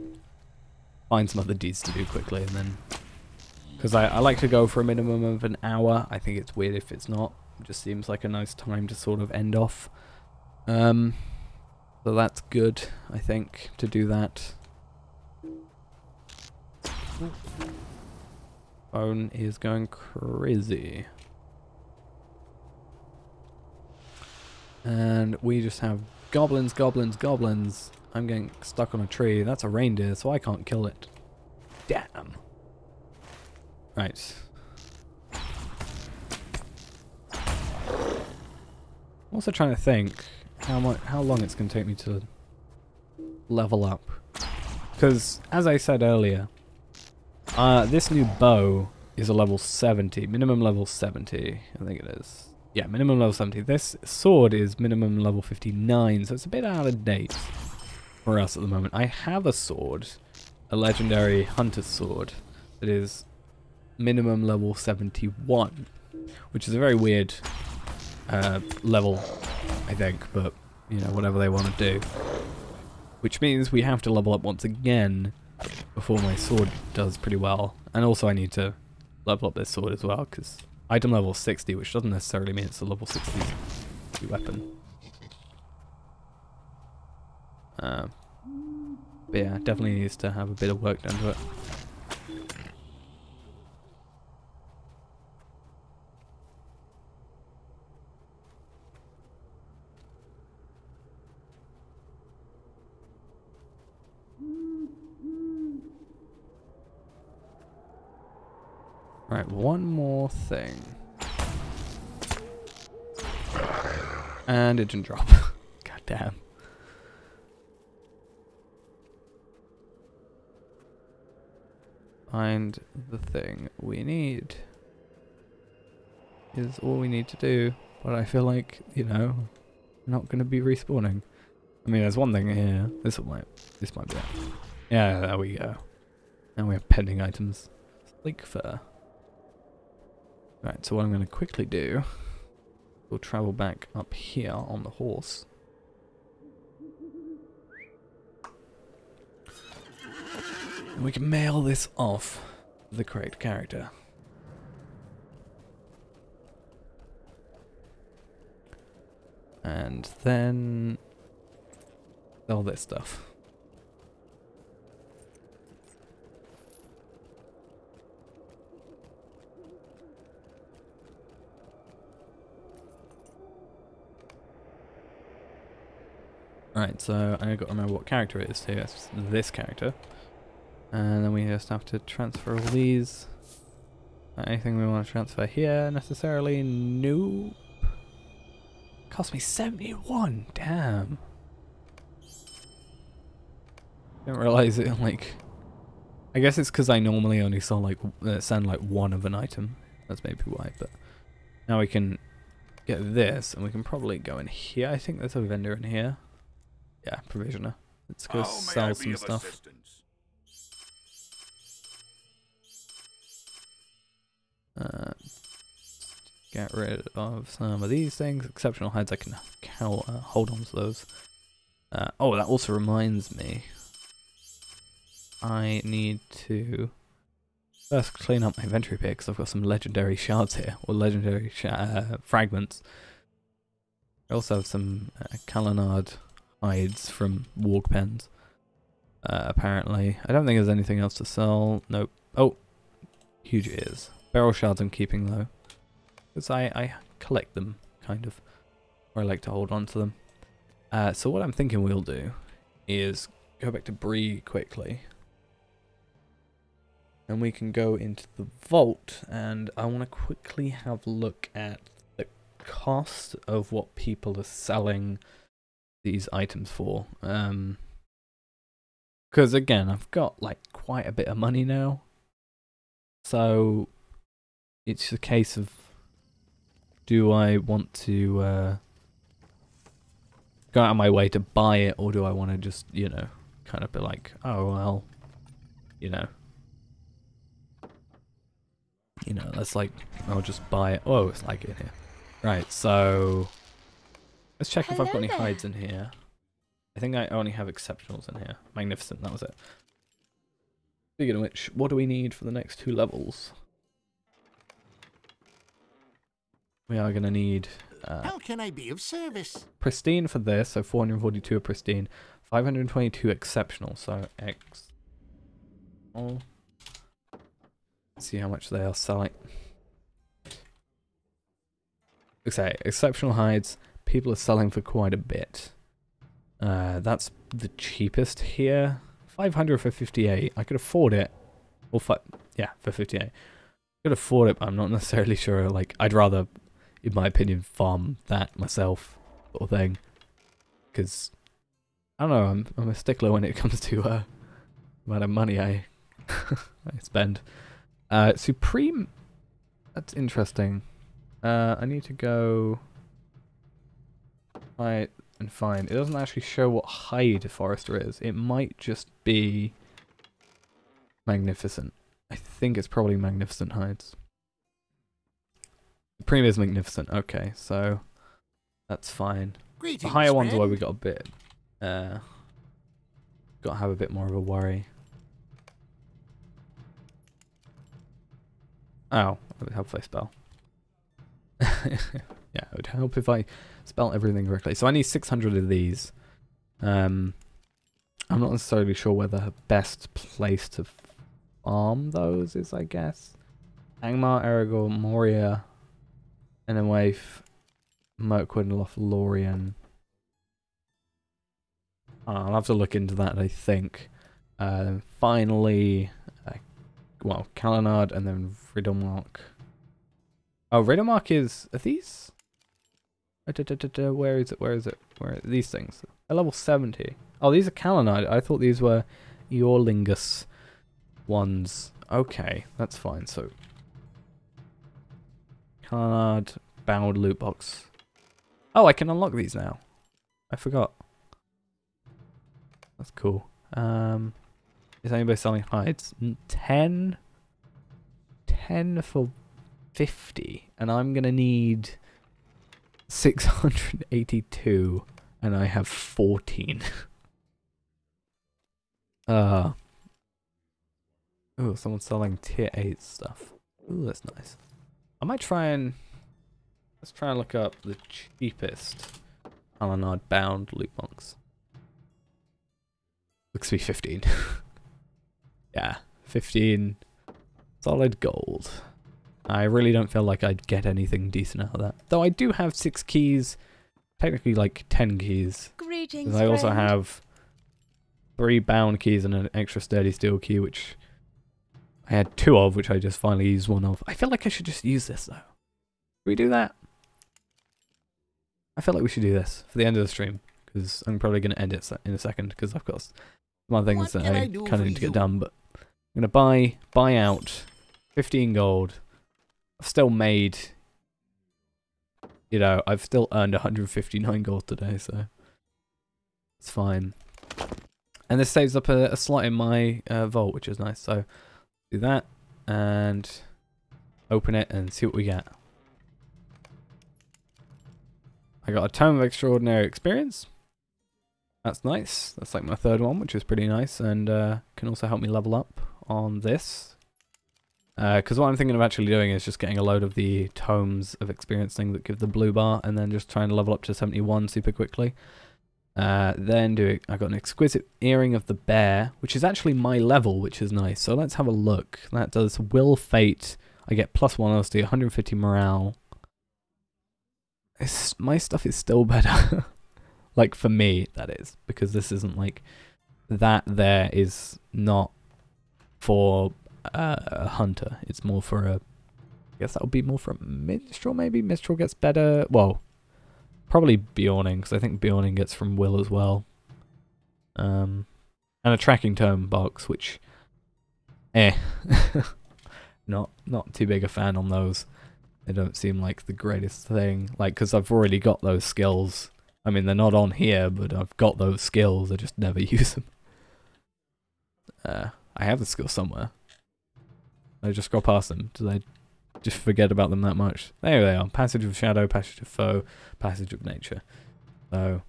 find some other deeds to do quickly, and then, because I like to go for a minimum of an hour. I think it's weird if it's not. It just seems like a nice time to sort of end off. So that's good, I think, to do that. Phone is going crazy. And we just have goblins, goblins, goblins. I'm getting stuck on a tree. That's a reindeer, so I can't kill it. Damn. Right. I'm also trying to think how long it's going to take me to level up. Because, as I said earlier, this new bow is a level 70, minimum level 70, I think it is. Yeah, minimum level 70. This sword is minimum level 59, so it's a bit out of date for us at the moment. I have a sword, a legendary hunter's sword, that is minimum level 71, which is a very weird level, I think, but, you know, whatever they want to do. Which means we have to level up once again before my sword does pretty well. And also I need to level up this sword as well, because item level 60, which doesn't necessarily mean it's a level 60 weapon. But yeah, definitely needs to have a bit of work done to it. Right, one more thing. And it didn't drop. God damn. Find the thing we need. Is all we need to do. But I feel like, you know, not going to be respawning. I mean, there's one thing here. This might be it. Yeah, there we go. Now we have pending items. Sleek fur. Right, so what I'm going to quickly do, we'll travel back up here on the horse. And we can mail this off to the correct character. And then all this stuff. Right, so I got to remember what character it is here. It's this character. And then we just have to transfer all these. Anything we want to transfer here necessarily? Nope. Cost me 71, damn. Didn't realize it, like... I guess it's because I normally only sell like, send like one of an item. That's maybe why, but... Now we can get this, and we can probably go in here. I think there's a vendor in here. Yeah, provisioner. Let's go sell some stuff. Assistance? Get rid of some of these things. Exceptional hides, I can hold on to those. Oh, that also reminds me. I need to first clean up my inventory bit because I've got some legendary shards here, or legendary fragments. I also have some Kalanad hides from warg pens. Apparently. I don't think there's anything else to sell. Nope. Oh! Huge ears. Barrel shards I'm keeping though. Because I collect them, kind of. Or I like to hold on to them. So what I'm thinking we'll do is go back to Bree quickly. And we can go into the vault, and I want to quickly have a look at the cost of what people are selling these items for. Because again, I've got like quite a bit of money now. So it's a case of, do I want to go out of my way to buy it, or do I want to just, you know, kind of be like, oh well, you know, let's like, I'll just buy it. Oh, it's like in here. Right, so let's check if I've got any hides in here. I think I only have exceptionals in here. Magnificent, that was it. Speaking of which, what do we need for the next 2 levels? We are going to need... How can I be of service? Pristine for this, so 442 are pristine. 522 exceptional, so X. Oh. See how much they are selling. Okay, exceptional hides. People are selling for quite a bit. That's the cheapest here. 500 for 58. I could afford it. Or yeah, for 58. I could afford it, but I'm not necessarily sure. Like, I'd rather, in my opinion, farm that myself, sort of thing. Because I don't know. I'm a stickler when it comes to amount of money I I spend. Supreme. That's interesting. I need to go try and find. It doesn't actually show what hide Forester is. It might just be Magnificent. I think it's probably Magnificent hides. Supreme is Magnificent. Okay, so that's fine. Greetings, The higher ones are friend. where we got a bit. Got to have a bit more of a worry. Oh, it would help if I spell. Yeah, it would help if I spell everything correctly. So I need 600 of these. I'm not necessarily sure where the best place to farm those is, I guess. Angmar, Aragorn, Moria, Enenwaith, Mirkwood, Lothlorien. I'll have to look into that, I think. Finally, well, Kalanad and then Riddermark. Oh, Riddermark is... Are these? Where is it? Where is it? Where are these things? They're level 70. Oh, these are Kalanad. I thought these were Eorlingus ones. Okay, that's fine. So, Kalanad, bound loot box. Oh, I can unlock these now. I forgot. That's cool. Is anybody selling hides? 10 for 50, and I'm gonna need 682, and I have 14. Oh, someone's selling tier 8 stuff. Ooh, that's nice. I might try and let's try and look up the cheapest Alanard bound loot box. Looks to be 15. Yeah, 15 solid gold. I really don't feel like I'd get anything decent out of that. Though I do have 6 keys, technically like 10 keys. Greetings, I also friend. have 3 bound keys and an extra sturdy steel key, which I had 2 of, which I just finally used 1 of. I feel like I should just use this though. Should we do that? I feel like we should do this for the end of the stream, because I'm probably going to end it in a second, because I've got some other things that I kind of need to get done, but I'm going to buy out 15 gold. I've still made, you know, I've still earned 159 gold today, so it's fine. And this saves up a slot in my vault, which is nice. So do that and open it and see what we get. I got a Tome of Extraordinary Experience. That's nice. That's like my 3rd one, which is pretty nice, and can also help me level up on this. Because what I'm thinking of actually doing is just getting a load of the Tomes of Experience thing that give the blue bar, and then just trying to level up to 71 super quickly. Then I got an Exquisite Earring of the Bear, which is actually my level, which is nice. So let's have a look. That does Will Fate. I get +1 honesty, 150 morale. My stuff is still better. Like for me, that is, because this isn't like that. There is not for a hunter. It's more for a. I guess that would be more for a minstrel. Maybe minstrel gets better. Well, probably Bjorning, because I think Bjorning gets from Will as well. And a tracking tome box, which, not too big a fan on those. They don't seem like the greatest thing. Like, because I've already got those skills. I mean, they're not on here, but I've got those skills. I just never use them. I have the skills somewhere. I just go past them. Did I just forget about them that much? There they are. Passage of Shadow, Passage of Foe, Passage of Nature. So,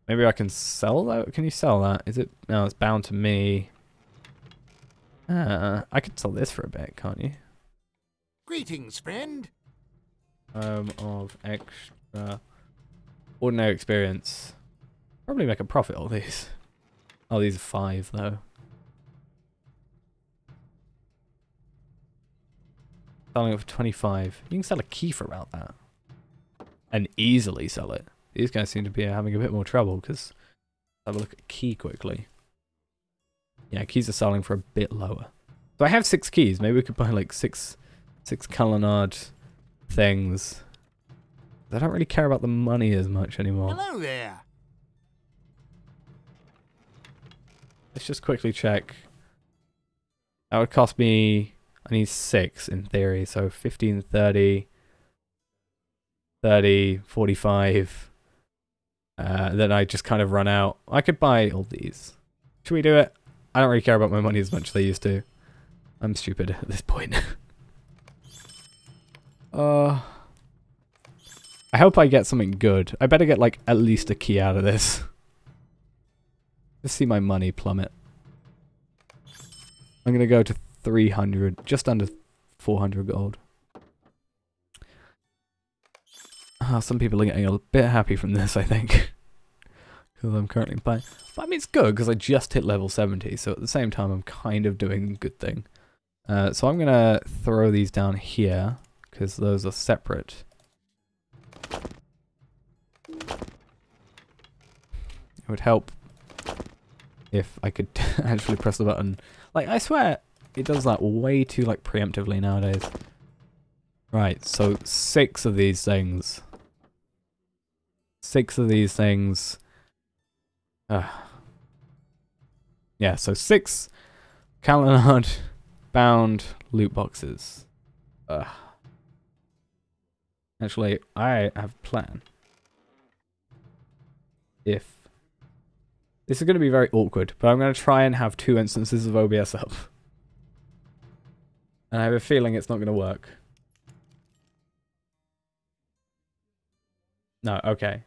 maybe I can sell that? Can you sell that? Is it? No, it's bound to me. I could sell this for a bit, can't you? Greetings, friend. Of extra ordinary experience. Probably make a profit all these. Oh, these are 5 though. Selling it for 25. You can sell a key for about that. And easily sell it. These guys seem to be having a bit more trouble, because have a look at key quickly. Yeah, keys are selling for a bit lower. So I have 6 keys. Maybe we could buy like 6 Kalanad things. I don't really care about the money as much anymore. Hello there. Let's just quickly check. That would cost me, I need 6 in theory, so 15, 30, 30, 45. Then I just kind of run out. I could buy all these. Should we do it? I don't really care about my money as much as I used to. I'm stupid at this point. I hope I get something good. I better get like at least a key out of this. Just see my money plummet. I'm gonna go to 300, just under 400 gold. Some people are getting a bit happy from this, I think. Because I'm currently buying. But I mean, it's good because I just hit level 70, so at the same time, I'm kind of doing a good thing. So I'm gonna throw these down here, because those are separate. It would help if I could actually press the button. Like, I swear, it does that way too, like, preemptively nowadays. Right, so 6 of these things. 6 of these things. Yeah, so 6 Kalanad bound loot boxes. Actually, I have a plan. If this is going to be very awkward, but I'm going to try and have 2 instances of OBS up. And I have a feeling it's not going to work. No, okay.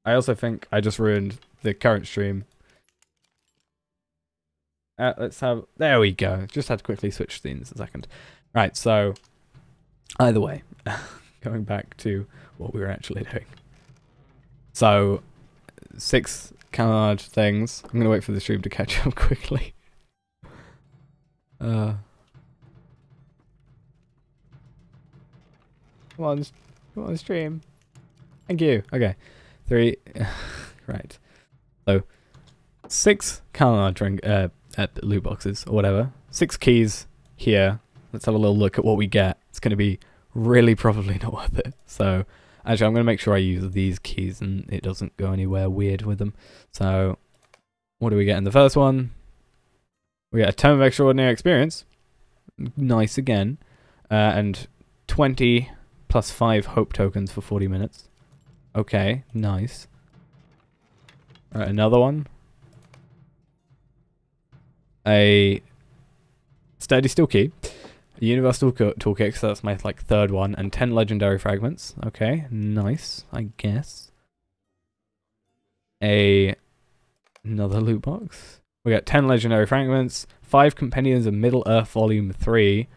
I also think I just ruined the current stream. Let's have... There we go. Just had to quickly switch scenes a second. Right, so... Either way. Going back to what we were actually doing. So, 6 card things. I'm gonna wait for the stream to catch up quickly. Come on, stream. Thank you. Okay, 3. Right. So, 6 card drink loot boxes or whatever. 6 keys here. Let's have a little look at what we get. It's gonna be really probably not worth it. So, actually, I'm gonna make sure I use these keys and it doesn't go anywhere weird with them. So, what do we get in the first one? We get a Tome of Extraordinary Experience. Nice again. And 20 plus 5 hope tokens for 40 minutes. Okay, nice. Alright, another one. A Sturdy Steel Key. A Universal Toolkit, so that's my like 3rd one. And 10 Legendary Fragments. Okay, nice, I guess. Another loot box. We got 10 Legendary Fragments. 5 Compendiums of Middle-earth Volume 3.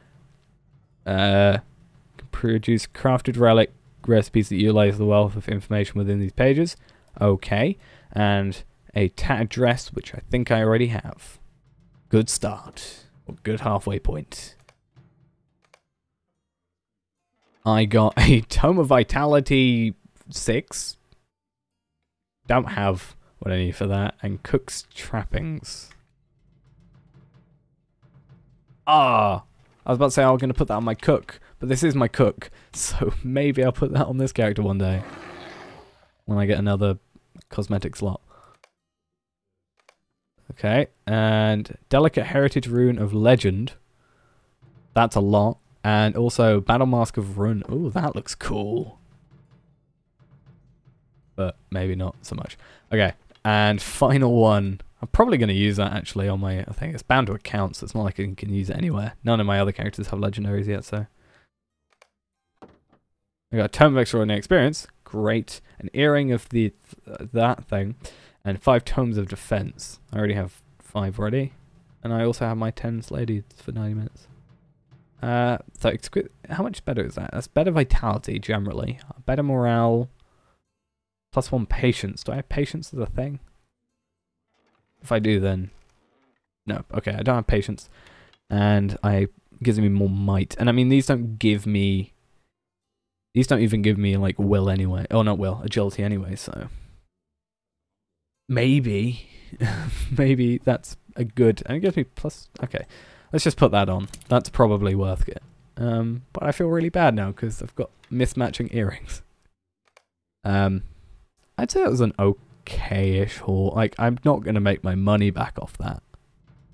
Produce crafted relic recipes that utilize the wealth of information within these pages. Okay. And a tattered dress, which I think I already have. Good start. Or good halfway point. I got a Tome of Vitality 6. Don't have what I need for that. And Cook's Trappings. Ah! I was about to say I was going to put that on my cook. But this is my cook. So maybe I'll put that on this character one day. When I get another cosmetic slot. Okay. And Delicate Heritage Rune of Legend. That's a lot. And also Battle Mask of Rune. Ooh, that looks cool. But maybe not so much. Okay. And final one. I'm probably going to use that actually on my... I think it's bound to account, so it's not like I can use it anywhere. None of my other characters have legendaries yet, so... I got a Tome of Extraordinary Experience. Great. An Earring of the that thing. And 5 Tomes of Defense. I already have 5 already. And I also have my 10 Sladies for 90 minutes. So how much better is that? That's better Vitality, generally. Better Morale. +1 Patience. Do I have Patience as a thing? If I do, then... No. Okay, I don't have Patience. And gives me more Might. And I mean, these don't give me... These don't even give me, like, Will anyway. Oh, not Will. Agility anyway, so... Maybe. Maybe that's a good... And it gives me plus... Okay. Let's just put that on. That's probably worth it. But I feel really bad now, because I've got mismatching earrings. I'd say it was an okay-ish haul. Like, I'm not going to make my money back off that.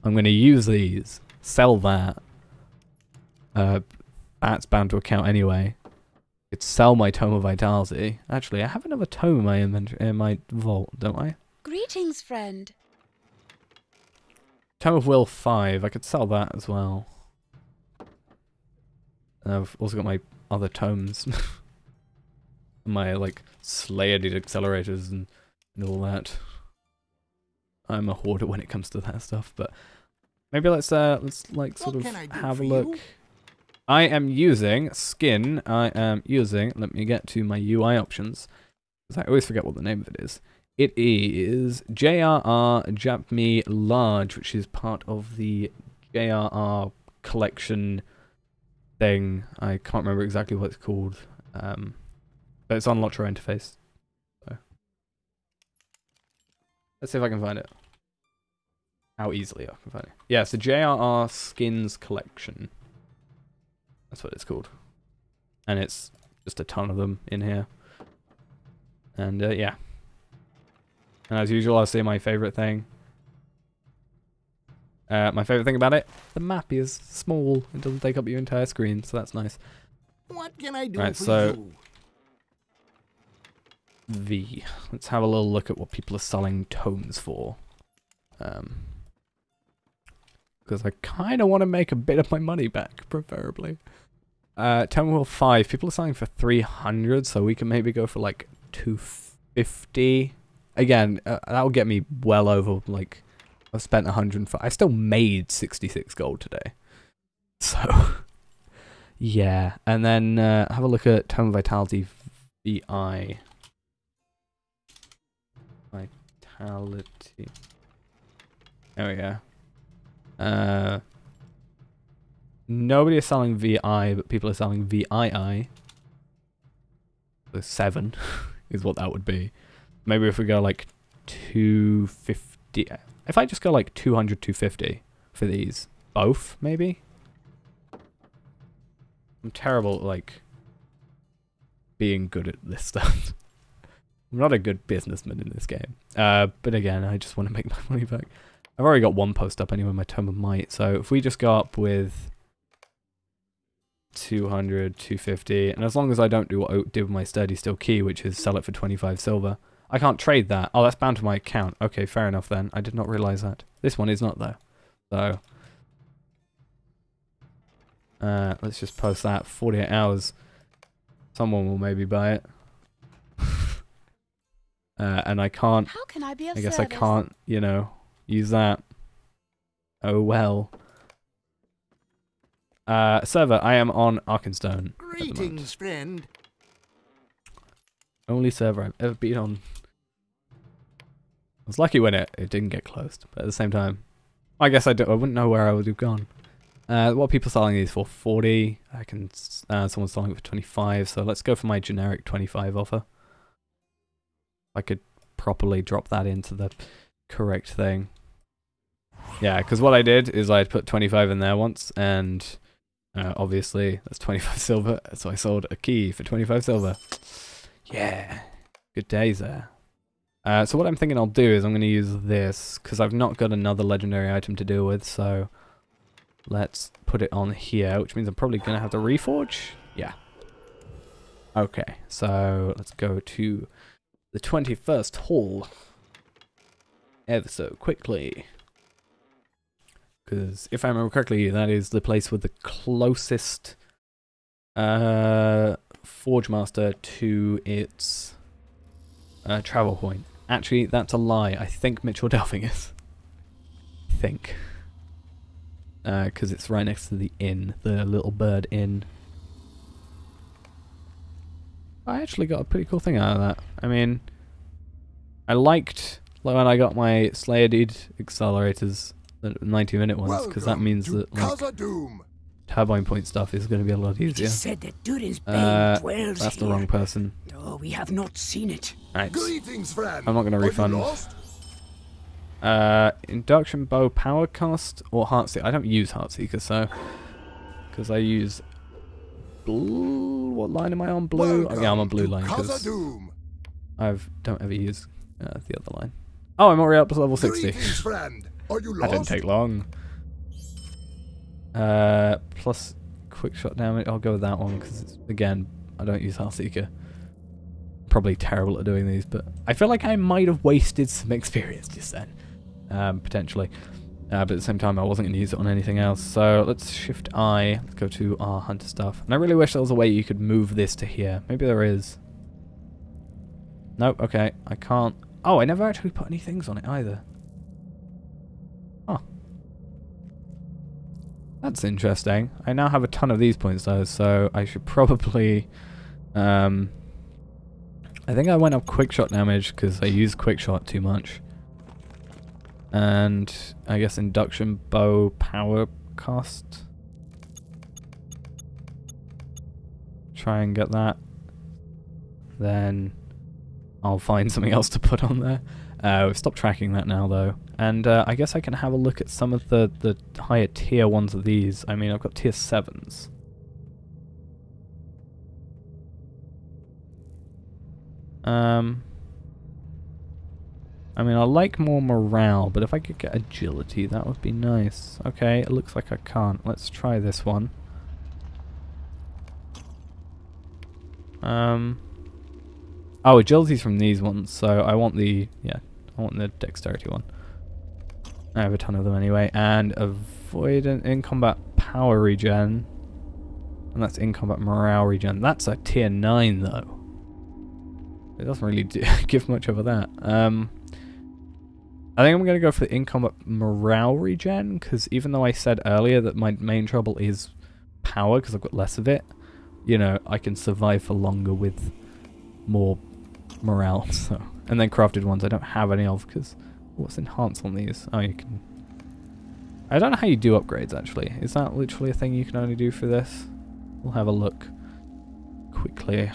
I'm going to use these. Sell that. That's bound to account anyway. Could sell my Tome of Vitality. Actually, I have another tome in my inventory, in my vault, don't I? Greetings, friend. Tome of Will 5. I could sell that as well. And I've also got my other tomes. My, like, Slayer-Deed accelerators and all that. I'm a hoarder when it comes to that stuff, but maybe let's like sort of have a look. I am using skin. I am using. Let me get to my UI options, because I always forget what the name of it is. It is JRR Japme Large, which is part of the JRR collection thing. I can't remember exactly what it's called, but it's on Lotro interface. So let's see if I can find it. How easily I can find it. Yeah, it's the JRR Skins Collection. That's what it's called. And it's just a ton of them in here. And yeah. And as usual, I'll say my favorite thing. My favorite thing about it, the map is small. It doesn't take up your entire screen, so that's nice. What can I do Right, for so you? Let's have a little look at what people are selling tomes for. Because I kind of want to make a bit of my money back, preferably. Tome Will 5, people are selling for 300, so we can maybe go for like 250. Again, that'll get me well over, like, I've spent 105. I still made 66 gold today. So, yeah. And then have a look at Tome of Vitality VI. Vitality. There we go. Nobody is selling VI, but people are selling VII. So 7 is what that would be. Maybe if we go like 250. If I just go like 200, 250 for these. Both, maybe? I'm terrible at like being good at this stuff. I'm not a good businessman in this game. But again, I just want to make my money back. I've already got one post up anyway, my Tome of Might. So if we just go up with 200, 250, and as long as I don't do what I did with my Sturdy Steel Key, which is sell it for 25 silver, I can't trade that. Oh, that's bound to my account. Okay, fair enough then. I did not realize that. This one is not though. So let's just post that. 48 hours. Someone will maybe buy it. And I can't. How can I be of I guess service? I can't, you know, use that. Oh well. Server, I am on Arkenstone. Greetings, friend. Only server I've ever been on. I was lucky when it didn't get closed, but at the same time, I guess I wouldn't know where I would have gone. What are people selling these for? 40. I can. Someone's selling it for 25. So let's go for my generic 25 offer. I could properly drop that into the correct thing. Yeah, because what I did is I put 25 in there once, and obviously that's 25 silver. So I sold a key for 25 silver. Yeah, good days there. So what I'm thinking I'll do is I'm going to use this because I've not got another legendary item to deal with. So let's put it on here, which means I'm probably going to have to reforge. Yeah. Okay, so let's go to the 21st hall ever so quickly. Because if I remember correctly, that is the place with the closest Forge Master to its travel point. Actually, that's a lie. I think Mitchell Delving is. I think. Because it's right next to the inn, the Little Bird Inn. I actually got a pretty cool thing out of that. I mean, I liked when I got my Slayer Deed accelerators, the 90-minute ones, because that means that like, turbine point stuff is going to be a lot easier. Said that Durin's bane dwells that's the here. wrong person. Oh, we have not seen it. Right. Greetings, friend. I'm not going to refund. Induction bow power cost or Heartseeker? I don't use Heartseeker, so because I use blue. What line am I on? Blue. Oh, yeah, I'm on blue line because I don't ever use the other line. Oh, I'm already up to level 60. Friend. Are you lost? That didn't take long. Plus quick shot damage. I'll go with that one because again, I don't use Heartseeker. Probably terrible at doing these, but I feel like I might have wasted some experience just then. Potentially. But at the same time, I wasn't going to use it on anything else. So let's shift I. Let's go to our hunter stuff. And I really wish there was a way you could move this to here. Maybe there is. Nope, okay. I can't. Oh, I never actually put any things on it either. Oh. That's interesting. I now have a ton of these points though, so I should probably... I think I went up quick shot damage because I used quick shot too much. And I guess induction bow power cost. Try and get that. Then I'll find something else to put on there. We've stopped tracking that now though. And I guess I can have a look at some of the higher tier ones of these. I mean, I've got tier 7s. I mean, I like more morale, but if I could get agility, that would be nice. Okay, it looks like I can't. Let's try this one. Oh, agility's from these ones, so I want the, yeah, I want the dexterity one. I have a ton of them anyway, and avoid an in-combat power regen. And that's in-combat morale regen. That's a tier 9 though. It doesn't really give much over that. I think I'm going to go for the in-combat morale regen, because even though I said earlier that my main trouble is power, because I've got less of it, you know, I can survive for longer with more morale. So, and then crafted ones I don't have any of because what's enhanced on these? Oh, you can. I don't know how you do upgrades actually. Is that literally a thing you can only do for this? We'll have a look quickly.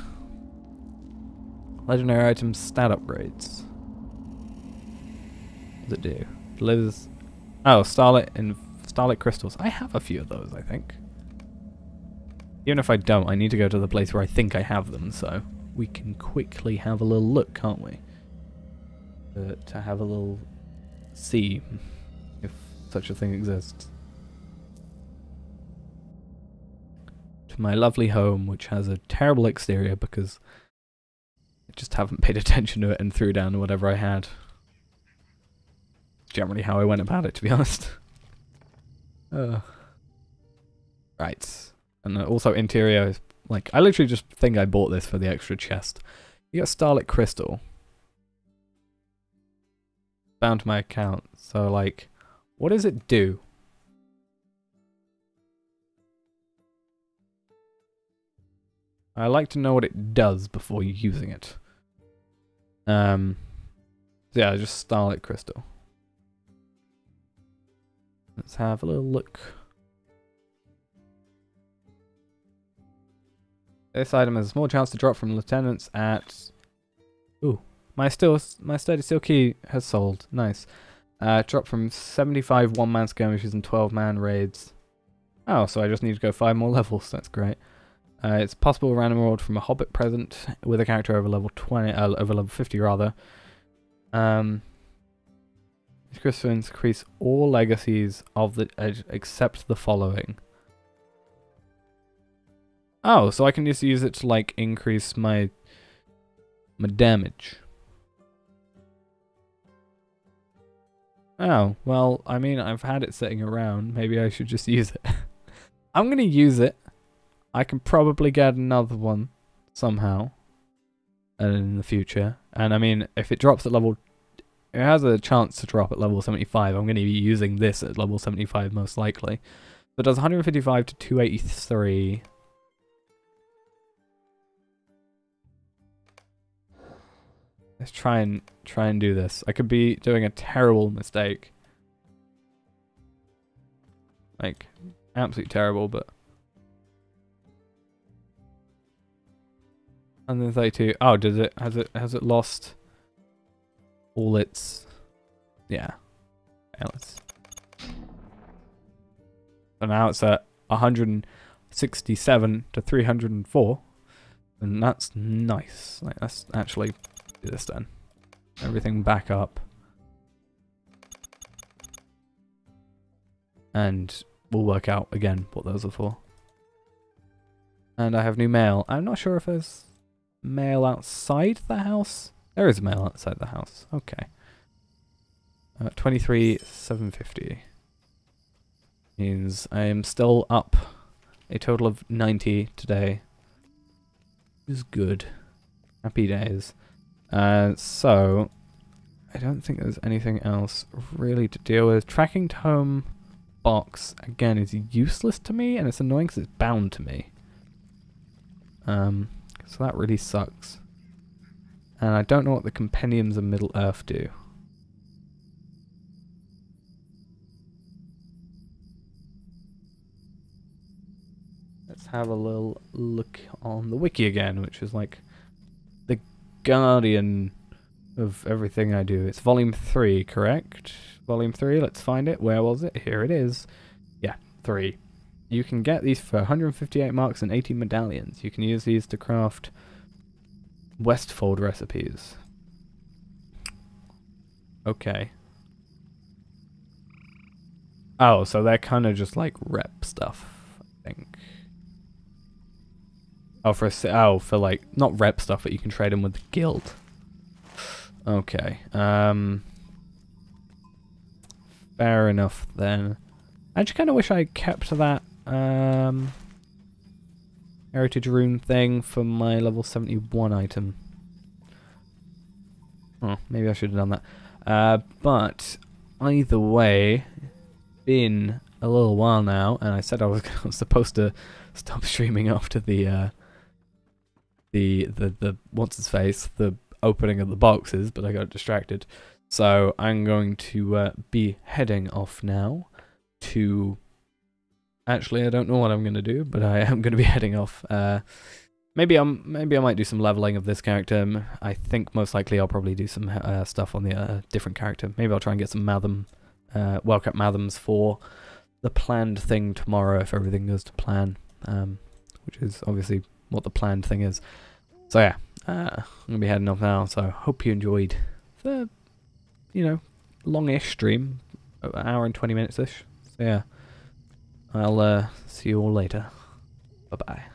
Legendary items stat upgrades. What does it do? Delivers. Oh, starlit and starlit crystals. I have a few of those, I think. Even if I don't, I need to go to the place where I think I have them, so we can quickly have a little look, can't we? To have a little see if such a thing exists. To my lovely home, which has a terrible exterior because I just haven't paid attention to it and threw down whatever I had. Generally how I went about it, to be honest. Right. And also interior is, like, I literally just think I bought this for the extra chest. You got Starlit Crystal. Bound to my account. So, like, what does it do? I like to know what it does before using it. So yeah, just Starlit Crystal. Let's have a little look. This item has a small chance to drop from lieutenants at... Ooh, my sturdy steel key has sold. Nice. Drop from 75 one-man skirmishes and 12-man raids. Oh, so I just need to go 5 more levels. That's great. It's possible random reward from a hobbit present with a character over level 20, over level 50 rather. These crystals increase all legacies of the edge except the following. Oh, so I can just use it to like increase my damage. Oh, well, I mean, I've had it sitting around. Maybe I should just use it. I'm gonna use it. I can probably get another one somehow in the future. And I mean, if it drops at level... It has a chance to drop at level 75. I'm going to be using this at level 75 most likely. So it does 155 to 283. Let's try and do this. I could be doing a terrible mistake. Like, absolutely terrible, but... 132. Oh, does it? Has it lost all its? Yeah. Let's. So now it's at 167 to 304, and that's nice. Like, let's actually do this then. Everything back up, and we'll work out again what those are for. And I have new mail. I'm not sure if there's mail outside the house. There is mail outside the house. Okay. 23,750 means I am still up a total of 90 today. Is good. Happy days. So I don't think there's anything else really to deal with. Tracking to home box again is useless to me, and it's annoying because it's bound to me. So that really sucks. And I don't know what the Compendiums of Middle Earth do. Let's have a little look on the wiki again, which is like the guardian of everything I do. It's volume 3, correct? Volume 3, let's find it. Where was it? Here it is. Yeah, 3. You can get these for 158 marks and 80 medallions. You can use these to craft Westfold recipes. Okay. Oh, so they're kind of just like rep stuff, I think. Oh, for like, not rep stuff, but you can trade them with the guild. Okay. Fair enough then. I just kind of wish I kept that heritage rune thing for my level 71 item. Oh, maybe I should have done that. But either way, been a little while now, and I said I was supposed to stop streaming after the the what's his face, the opening of the boxes, but I got distracted. So I'm going to be heading off now to... Actually, I don't know what I'm going to do, but I am going to be heading off. Maybe I might do some leveling of this character. I think most likely I'll probably do some stuff on the different character. Maybe I'll try and get some Matham, well-kept Mathams for the planned thing tomorrow if everything goes to plan, which is obviously what the planned thing is. So yeah, I'm going to be heading off now, so hope you enjoyed the, you know, long-ish stream, an hour and 20 minutes-ish. So yeah, I'll see you all later. Bye-bye.